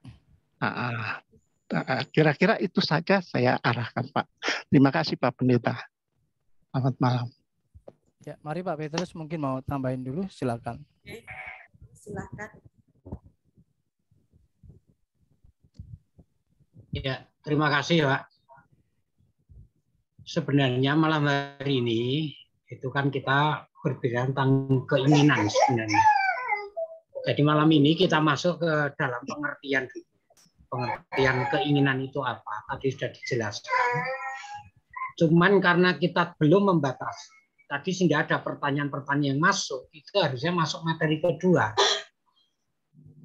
Kira-kira itu saja saya arahkan Pak. Terima kasih Pak Pendeta. Selamat malam. Ya, mari Pak Petrus mungkin mau tambahin dulu, silakan. Oke, silakan. Ya, terima kasih Pak. Sebenarnya malam hari ini itu kan kita berbicara tentang keinginan sebenarnya. Jadi malam ini kita masuk ke dalam pengertian keinginan itu apa, tadi sudah dijelaskan. Cuman karena kita belum membatasi, tadi sehingga ada pertanyaan-pertanyaan yang masuk, itu harusnya masuk materi kedua.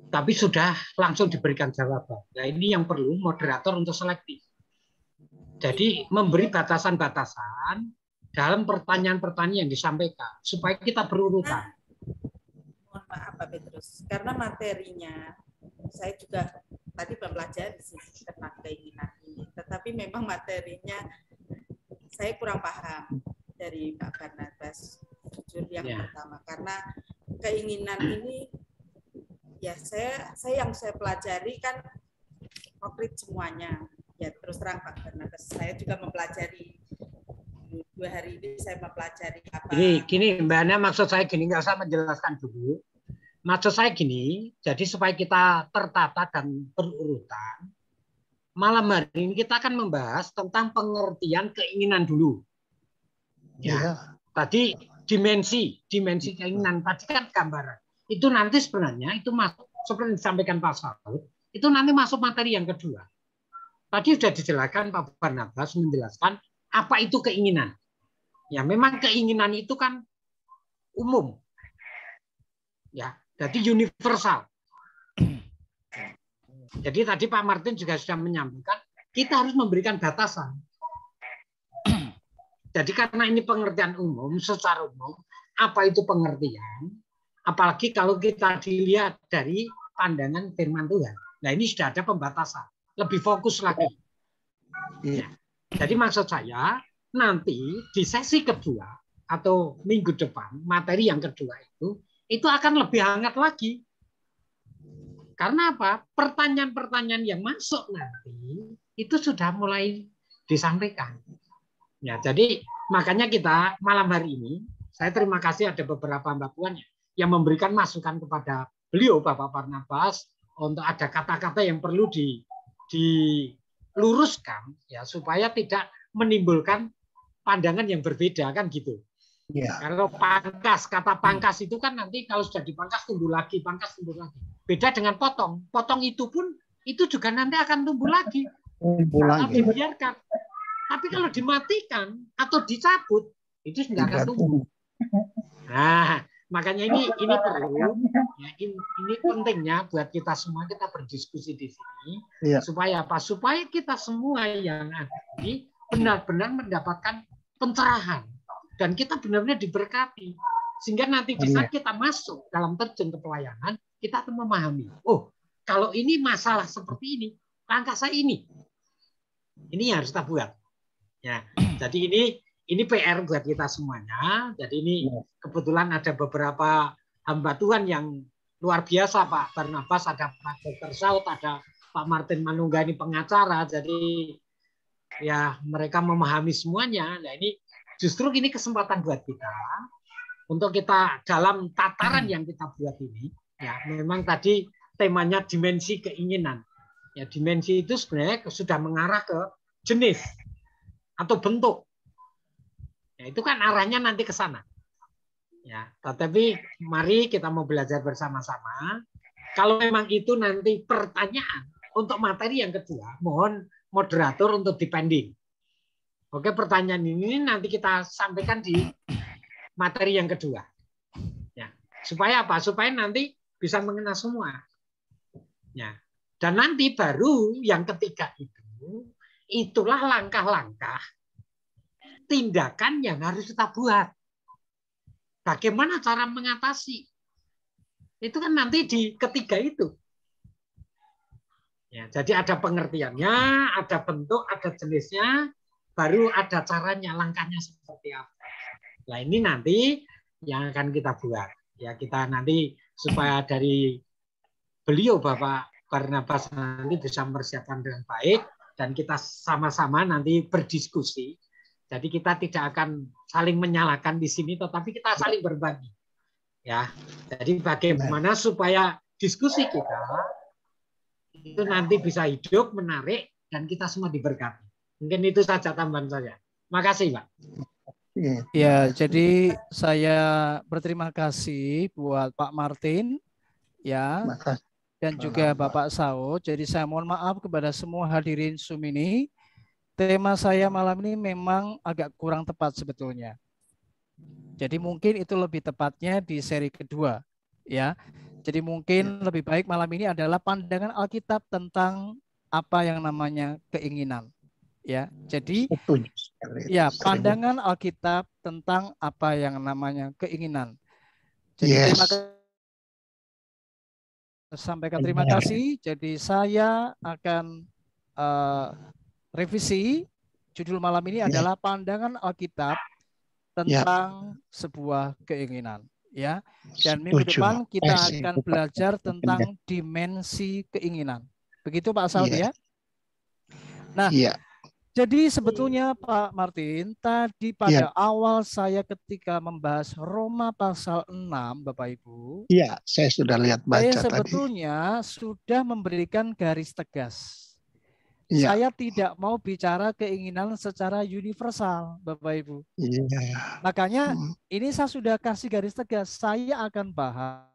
Tapi sudah langsung diberikan jawaban. Nah ini yang perlu moderator untuk selektif. Jadi memberi batasan-batasan dalam pertanyaan-pertanyaan yang disampaikan, supaya kita berurutan. Mohon maaf Pak Petrus, karena materinya, saya juga tadi mempelajari tentang keinginan ini, tetapi memang materinya saya kurang paham dari Pak Barnabas, jujur yang pertama, karena keinginan ini ya saya yang saya pelajari kan konkret semuanya. Ya terus terang Pak Barnabas, saya juga mempelajari 2 hari ini, saya mempelajari apa. Gini Mbak Ana, maksud saya gini, nggak usah menjelaskan dulu. Maksud saya gini, jadi supaya kita tertata dan berurutan, malam hari ini kita akan membahas tentang pengertian keinginan dulu. Ya, tadi dimensi keinginan, tadi kan gambaran. Itu nanti sebenarnya itu masuk seperti disampaikan Pak Saud, itu nanti masuk materi yang kedua. Tadi sudah dijelaskan Pak Barnabas menjelaskan apa itu keinginan. Ya, memang keinginan itu kan umum. Ya, jadi universal. Jadi tadi Pak Martin juga sudah menyampaikan, kita harus memberikan batasan. Jadi karena ini pengertian umum, secara umum, apa itu pengertian? Apalagi kalau kita dilihat dari pandangan firman Tuhan. Nah ini sudah ada pembatasan. Lebih fokus lagi. Ya. Jadi maksud saya, nanti di sesi kedua, atau minggu depan, materi yang kedua itu akan lebih hangat lagi. Karena apa? Pertanyaan-pertanyaan yang masuk nanti itu sudah mulai disampaikan. Ya, jadi makanya kita malam hari ini, saya terima kasih ada beberapa Mbak Puan yang memberikan masukan kepada beliau Bapak Barnabas untuk ada kata-kata yang perlu diluruskan ya supaya tidak menimbulkan pandangan yang berbeda kan gitu. Ya. Kalau pangkas, kata pangkas itu kan nanti kalau sudah dipangkas tumbuh lagi, pangkas tumbuh lagi. Beda dengan potong. Potong itu pun itu juga nanti akan tumbuh lagi. Kalau dibiarkan. Tapi kalau dimatikan atau dicabut, itu nggak akan tumbuh. Nah, makanya ini perlu, ya, ini pentingnya buat kita semua kita berdiskusi di sini, supaya apa? Supaya kita semua yang ada ini benar-benar mendapatkan pencerahan dan kita benar-benar diberkati, sehingga nanti di saat kita masuk dalam terjun ke pelayanan, kita akan memahami, oh, kalau ini masalah seperti ini, langkah saya ini yang harus kita buat. Ya, jadi ini PR buat kita semuanya. Jadi ini kebetulan ada beberapa hamba Tuhan yang luar biasa, Pak Barnabas, ada Pak Dr. Saud, ada Pak Martin Manungga, ini pengacara. Jadi ya mereka memahami semuanya. Nah ini justru ini kesempatan buat kita untuk kita dalam tataran yang kita buat ini. Ya memang tadi temanya dimensi keinginan. Ya dimensi itu sebenarnya sudah mengarah ke jenis atau bentuk. Ya, itu kan arahnya nanti ke sana. Ya, tetapi mari kita mau belajar bersama-sama. Kalau memang itu nanti pertanyaan untuk materi yang kedua, mohon moderator untuk dipending. Oke, pertanyaan ini nanti kita sampaikan di materi yang kedua. Ya, supaya apa? Supaya nanti bisa mengenal semua. Ya. Dan nanti baru yang ketiga itu, itulah langkah-langkah tindakan yang harus kita buat. Bagaimana cara mengatasi? Itu kan nanti di ketiga itu. Ya, jadi ada pengertiannya, ada bentuk, ada jenisnya, baru ada caranya, langkahnya seperti apa. Nah ini nanti yang akan kita buat. Ya kita nanti supaya dari beliau Bapak Barnabas nanti bisa mempersiapkan dengan baik dan kita sama-sama nanti berdiskusi. Jadi kita tidak akan saling menyalahkan di sini, tetapi kita saling berbagi. Ya, jadi bagaimana supaya diskusi kita itu nanti bisa hidup, menarik, dan kita semua diberkati. Mungkin itu saja tambahan saya. Makasih, Pak. Ya, jadi saya berterima kasih buat Pak Martin, ya, dan juga Bapak Saud. Jadi saya mohon maaf kepada semua hadirin Zoom ini. Tema saya malam ini memang agak kurang tepat sebetulnya. Jadi mungkin itu lebih tepatnya di seri kedua, ya. Jadi mungkin lebih baik malam ini adalah pandangan Alkitab tentang apa yang namanya keinginan, ya. Jadi ya pandangan Alkitab tentang apa yang namanya keinginan. Jadi sampaikan terima kasih. Jadi saya akan revisi. Judul malam ini adalah pandangan Alkitab tentang sebuah keinginan, ya. Dan minggu depan kita akan belajar tentang dimensi keinginan. Begitu Pak Saud, ya. Nah, jadi sebetulnya Pak Martin, tadi pada awal saya ketika membahas Roma pasal 6, Bapak Ibu. Iya, saya sudah lihat baca saya sebetulnya sudah memberikan garis tegas. Saya tidak mau bicara keinginan secara universal, Bapak Ibu. Makanya ini saya sudah kasih garis tegas. Saya akan bahas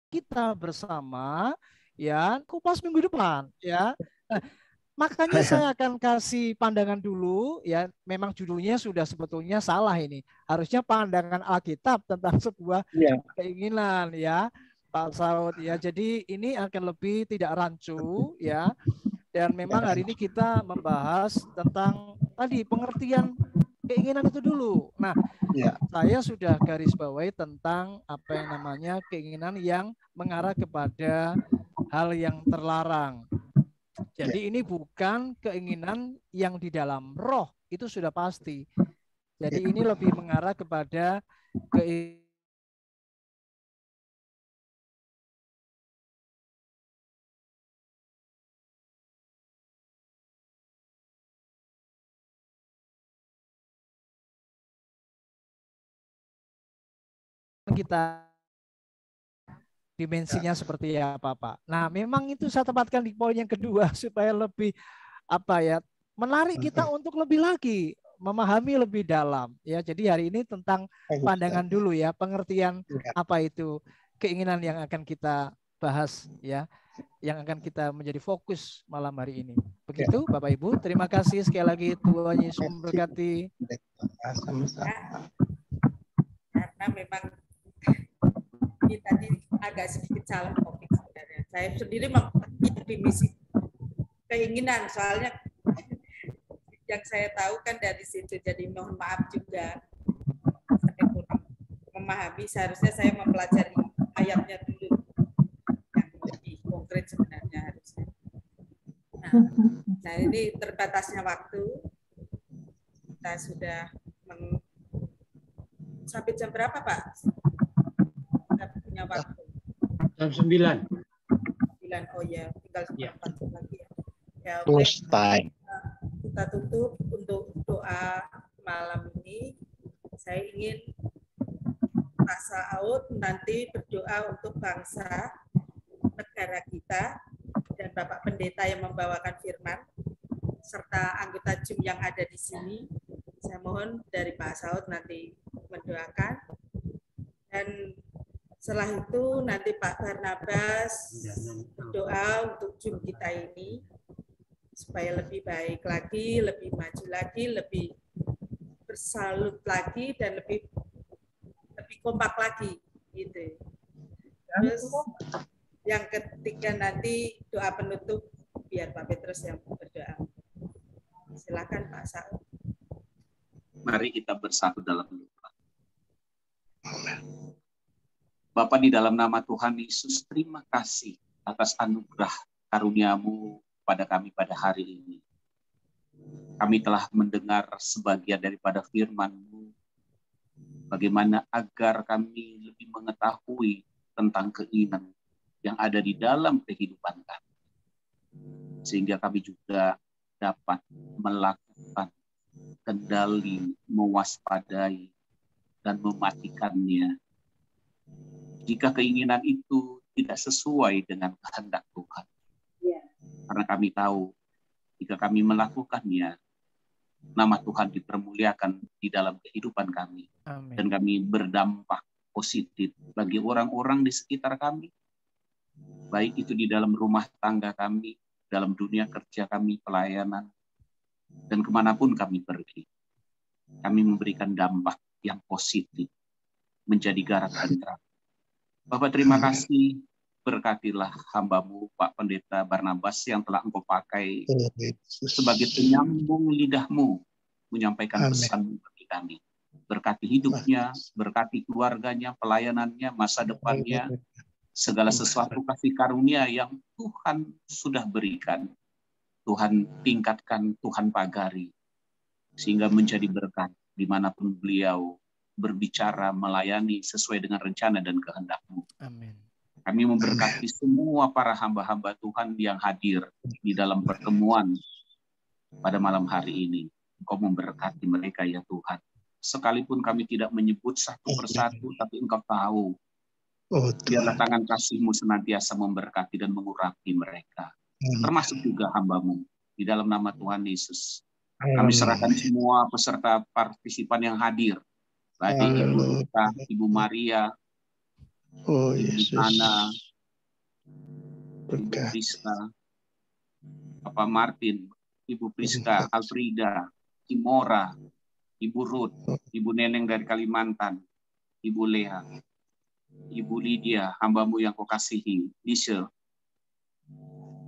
kita bersama, ya, kupas minggu depan, ya. Nah, makanya saya akan kasih pandangan dulu, ya. Memang judulnya sudah sebetulnya salah ini. Harusnya pandangan Alkitab tentang sebuah keinginan, ya, Pak Saud, ya. Jadi ini akan lebih tidak rancu, ya. Dan memang hari ini kita membahas tentang tadi pengertian keinginan itu dulu. Nah, saya sudah garis bawahi tentang apa yang namanya keinginan yang mengarah kepada hal yang terlarang. Jadi ini bukan keinginan yang di dalam roh, itu sudah pasti. Jadi ini lebih mengarah kepada keinginan kita dimensinya seperti apa, Pak. Nah, memang itu saya tempatkan di poin yang kedua supaya lebih menarik kita untuk lebih lagi memahami lebih dalam ya. Jadi hari ini tentang pandangan dulu ya, pengertian apa itu keinginan yang akan kita bahas ya, yang akan kita menjadi fokus malam hari ini. Begitu Bapak Ibu, terima kasih sekali lagi, Tuhan Yesus memberkati. Karena memang ini tadi agak sedikit salah topik sebenarnya. Saya sendiri di misi keinginan, soalnya yang saya tahu kan dari situ, jadi mohon maaf juga saya kurang memahami. Seharusnya saya mempelajari ayatnya dulu yang lebih konkret sebenarnya harusnya. Nah ini terbatasnya waktu, kita sudah sampai jam berapa Pak? Kita punya waktu. Jam 9. 9, oh ya, tinggal 4 lagi ya. Ya Close time. Kita tutup untuk doa malam ini. Saya ingin Pak Saud nanti berdoa untuk bangsa, negara kita, dan Bapak Pendeta yang membawakan firman, serta anggota JUM yang ada di sini. Saya mohon dari Pak Saud nanti mendoakan. Dan setelah itu nanti Pak Barnabas berdoa untuk JUM kita ini, supaya lebih baik lagi, lebih maju lagi, lebih bersalut lagi, dan lebih kompak lagi, gitu. Terus yang ketiga nanti doa penutup biar Pak Petrus yang berdoa. Silakan Pak Saud. Mari kita bersatu dalam doa. Bapa, di dalam nama Tuhan Yesus, terima kasih atas anugerah karunia-Mu pada kami pada hari ini. Kami telah mendengar sebagian daripada firman-Mu, bagaimana agar kami lebih mengetahui tentang keinginan yang ada di dalam kehidupan kami, sehingga kami juga dapat melakukan kendali, mewaspadai, dan mematikannya jika keinginan itu tidak sesuai dengan kehendak Tuhan. Karena kami tahu, jika kami melakukannya, nama Tuhan dipermuliakan di dalam kehidupan kami. Amin. Dan kami berdampak positif bagi orang-orang di sekitar kami. Baik itu di dalam rumah tangga kami, dalam dunia kerja kami, pelayanan, dan kemanapun kami pergi. Kami memberikan dampak yang positif, menjadi garam dan terang. Bapak, terima kasih. Berkatilah hamba-Mu, Pak Pendeta Barnabas, yang telah Engkau pakai sebagai penyambung lidah-Mu, menyampaikan pesan bagi kami. Berkati hidupnya, berkati keluarganya, pelayanannya, masa depannya, segala sesuatu kasih karunia yang Tuhan sudah berikan. Tuhan tingkatkan, Tuhan pagari, sehingga menjadi berkat dimanapun beliau berbicara, melayani sesuai dengan rencana dan kehendak-Mu. Amin. Kami memberkati semua para hamba-hamba Tuhan yang hadir di dalam pertemuan pada malam hari ini. Engkau memberkati mereka ya Tuhan. Sekalipun kami tidak menyebut satu persatu, tapi Engkau tahu. Biarlah tangan kasih-Mu senantiasa memberkati dan mengurapi mereka. Termasuk juga hamba-Mu. Di dalam nama Tuhan Yesus. Kami serahkan semua peserta partisipan yang hadir. Baik Ibu Rita, Ibu Maria, Ibu Ana, Ibu Priska, Bapak Martin, Ibu Priska, Alfrida, Kimora, Ibu Ruth, Ibu Neneng dari Kalimantan, Ibu Lea, Ibu Lydia, hamba-Mu yang Kau kasihi, Lisa,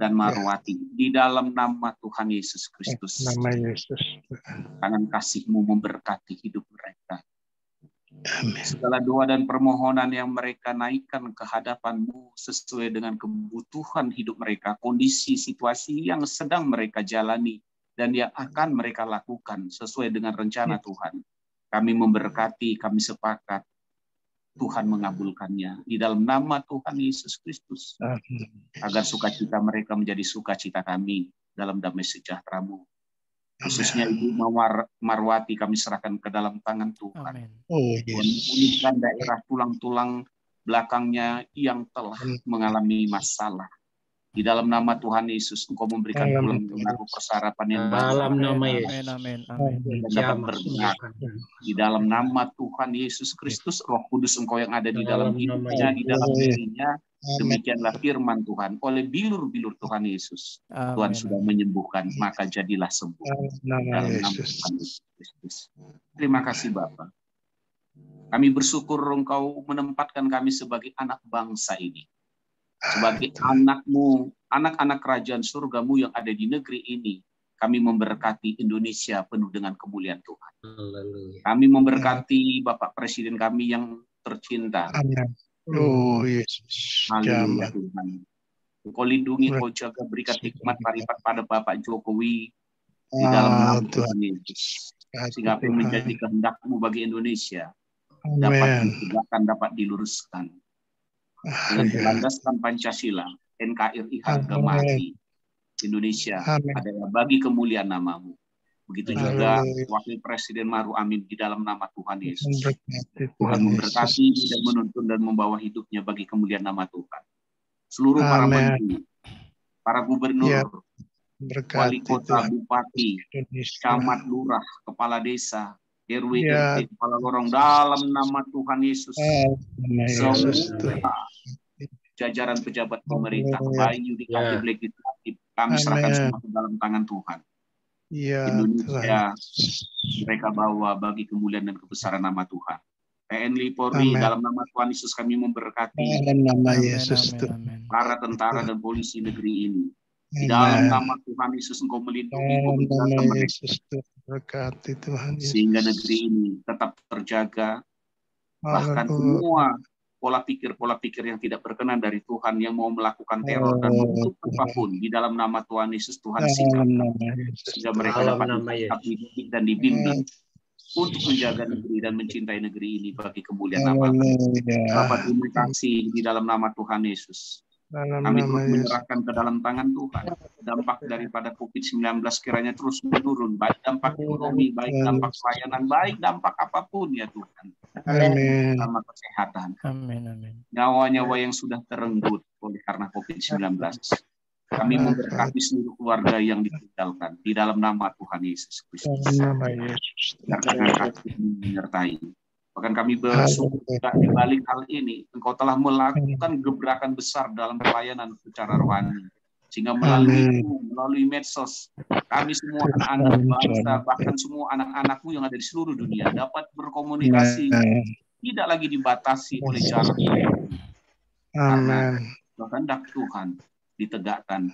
dan Marwati. Di dalam nama Tuhan Yesus Kristus, nama Yesus, tangan kasih-Mu memberkati hidup mereka. Amin. Segala doa dan permohonan yang mereka naikkan ke hadapan-Mu sesuai dengan kebutuhan hidup mereka, kondisi situasi yang sedang mereka jalani dan yang akan mereka lakukan sesuai dengan rencana Tuhan. Kami memberkati, kami sepakat Tuhan mengabulkannya di dalam nama Tuhan Yesus Kristus. Agar sukacita mereka menjadi sukacita kami dalam damai sejahtera-Mu. Khususnya Ibu Marwati kami serahkan ke dalam tangan Tuhan. Amin. Tuhan memulihkan daerah tulang-tulang belakangnya yang telah mengalami masalah. Di dalam nama Tuhan Yesus, Engkau memberikan tulang baru, persarapan yang baru. Dalam nama Yesus. Amin. Dan dapat bergerak. Di dalam nama Tuhan Yesus Kristus, Roh Kudus Engkau yang ada di dalam hidupnya, di dalam dirinya. Demikianlah firman Tuhan. Oleh bilur-bilur Tuhan Yesus, Tuhan sudah menyembuhkan, maka jadilah sembuh. Dalam nama Tuhan Yesus Kristus. Terima kasih Bapak. Kami bersyukur Engkau menempatkan kami sebagai anak bangsa ini. Sebagai anak-Mu, anak-anak kerajaan surga-Mu yang ada di negeri ini. Kami memberkati Indonesia penuh dengan kemuliaan Tuhan. Kami memberkati Bapak Presiden kami yang tercinta. Oh Yesus. Haleluya Tuhan. Engkau lindungi, Engkau jaga, berikan hikmat paripat pada Bapak Jokowi di dalam nama Tuhan Yesus. Sehingga apa yang menjadi kehendak-Mu bagi Indonesia dapat ditegakkan, dapat diluruskan. Dengan berlandaskan Pancasila, NKRI harga mati. Indonesia adalah bagi kemuliaan nama-Mu. Begitu juga Wakil Presiden Maruf Amin di dalam nama Tuhan Yesus. Tuhan memberkati dan menuntun dan membawa hidupnya bagi kemuliaan nama Tuhan. Seluruh para menteri, para gubernur, wali kota, bupati, camat, lurah, kepala desa, RW, RT, kepala lorong dalam nama Tuhan Yesus. Semua jajaran pejabat pemerintah, baik yudikatif, legislatif, kami serahkan semua ke dalam tangan Tuhan. Indonesia mereka bawa bagi kemuliaan dan kebesaran nama Tuhan. TNI Polri dalam nama Tuhan Yesus kami memberkati. Para tentara dan polisi negeri ini. Di dalam nama Tuhan Yesus Engkau melindungi mereka. Sehingga negeri ini tetap terjaga. Bahkan semua pola pikir yang tidak berkenan dari Tuhan yang mau melakukan teror dan mengutuk apapun di dalam nama Tuhan Yesus, Tuhan singkap sehingga mereka dapat dididik dan dibimbing untuk menjaga negeri dan mencintai negeri ini bagi kemuliaan nama Tuhan. Bapak terima kasih di dalam nama Tuhan Yesus. Kami terus menyerahkan ke dalam tangan Tuhan. Dampak daripada COVID-19 kiranya terus menurun, baik dampak ekonomi, baik dampak pelayanan, baik dampak apapun ya Tuhan. Sama kesehatan. Nyawa-nyawa yang sudah terenggut oleh karena COVID-19. Kami memberkati seluruh keluarga yang ditinggalkan di dalam nama Tuhan Yesus Kristus. Karena kasih menyertai. Bahkan kami bersyukur juga di balik hal ini, Engkau telah melakukan gebrakan besar dalam pelayanan secara rohani. Sehingga melalui medsos, kami semua anak-anak bangsa, bahkan semua anak-anak-Mu yang ada di seluruh dunia dapat berkomunikasi, tidak lagi dibatasi oleh jarak. Karena kehendak Tuhan ditegakkan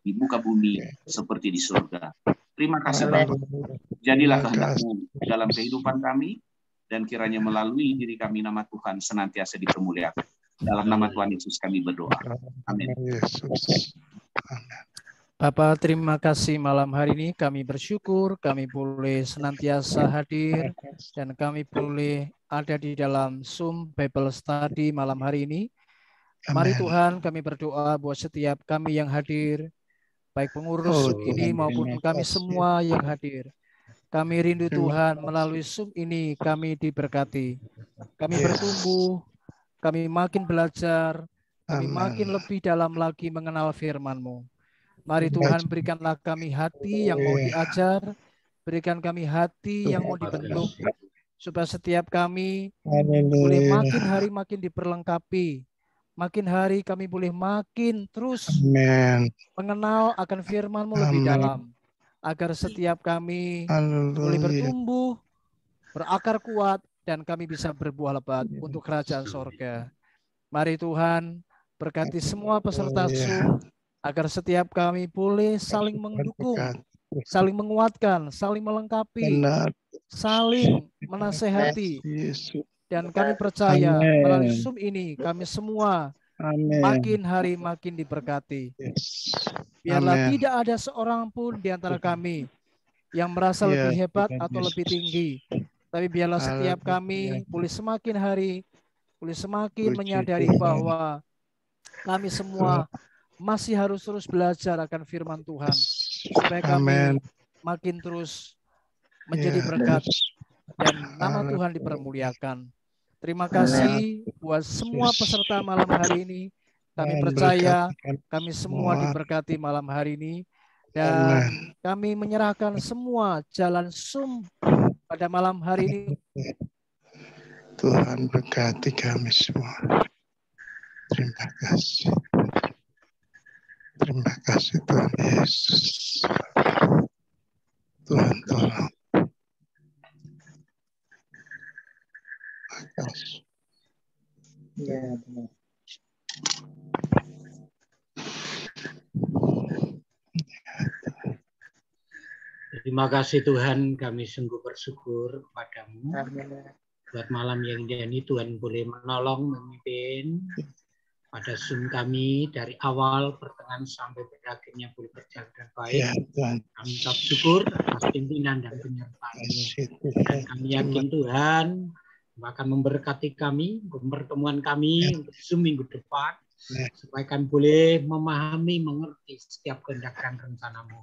di muka bumi seperti di surga. Terima kasih Bapak. Jadilah kehendak-Mu dalam kehidupan kami, dan kiranya melalui diri kami nama Tuhan senantiasa dipermuliakan. Dalam nama Tuhan Yesus kami berdoa. Amin. Bapak, terima kasih malam hari ini. Kami bersyukur kami boleh senantiasa hadir dan kami boleh ada di dalam Zoom Bible Study malam hari ini. Mari Tuhan kami berdoa buat setiap kami yang hadir, baik pengurus ini maupun kami semua yang hadir. Kami rindu Tuhan melalui Zoom ini kami diberkati. Kami bertumbuh, kami makin belajar, kami makin lebih dalam lagi mengenal firman-Mu. Mari Tuhan berikanlah kami hati yang mau diajar, berikan kami hati yang mau dibentuk, supaya setiap kami boleh makin hari makin diperlengkapi. Makin hari kami boleh makin terus mengenal akan firman-Mu lebih dalam. Agar setiap kami boleh bertumbuh, berakar kuat, dan kami bisa berbuah lebat untuk kerajaan sorga. Mari Tuhan, berkati semua peserta Zoom, agar setiap kami boleh saling mendukung, saling menguatkan, saling melengkapi, saling menasehati. Dan kami percaya melalui Zoom ini, kami semua makin hari makin diberkati. Biarlah tidak ada seorang pun di antara kami yang merasa lebih hebat atau lebih tinggi. Tapi biarlah setiap kami boleh semakin hari, boleh semakin menyadari bahwa kami semua masih harus terus belajar akan firman Tuhan. Supaya kami makin terus menjadi berkat dan nama Tuhan dipermuliakan. Terima kasih buat semua peserta malam hari ini. Kami percaya kami semua diberkati malam hari ini. Dan kami menyerahkan semua jalan Zoom pada malam hari ini. Tuhan berkati kami semua. Terima kasih. Terima kasih Tuhan Yesus. Tuhan tolong. Terima kasih. Ya, benar. Terima kasih Tuhan, kami sungguh bersyukur kepadamu. Buat malam yang ini Tuhan boleh menolong, memimpin pada Zoom kami dari awal, pertengahan sampai berakhirnya boleh berjalan dengan baik. Ya, Tuhan. Kami ucap syukur atas pimpinan dan penyertaan-Mu. Dan kami yakin Tuhan akan memberkati kami, pertemuan kami untuk Zoom minggu depan, supaya kami boleh memahami, mengerti setiap kehendak dan rencana-Mu.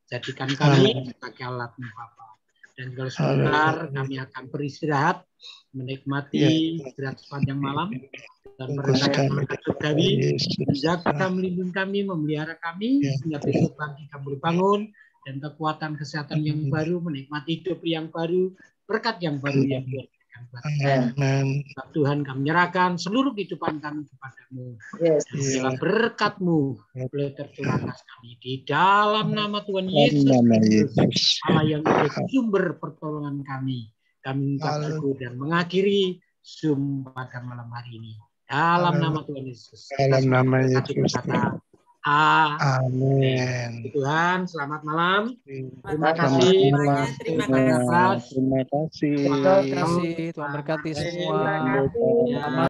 Jadikan kami sebagai alat-Mu, Bapa. Dan kalau sebentar kami akan beristirahat, menikmati istirahat sepanjang malam, dan berkata kami menjaga, melindungi kami, memelihara kami, sehingga besok pagi kami boleh bangun, dan kekuatan kesehatan yang baru, menikmati hidup yang baru, berkat yang baru yang Tuhan berikan buat kami. Tuhan, kami menyerahkan seluruh kehidupan kami kepada-Mu. Dan bila berkat-Mu boleh tercurah atas kami di dalam nama Tuhan Yesus Kristus, Allah yang menjadi sumber pertolongan kami. Kami mengucap syukur dan mengakhiri Zoom pada malam hari ini. Dalam nama Tuhan Yesus. Dalam nama Yesus. Amin. Tuhan, selamat malam. Terima kasih. Terima kasih. Terima kasih. Tuhan berkati semua.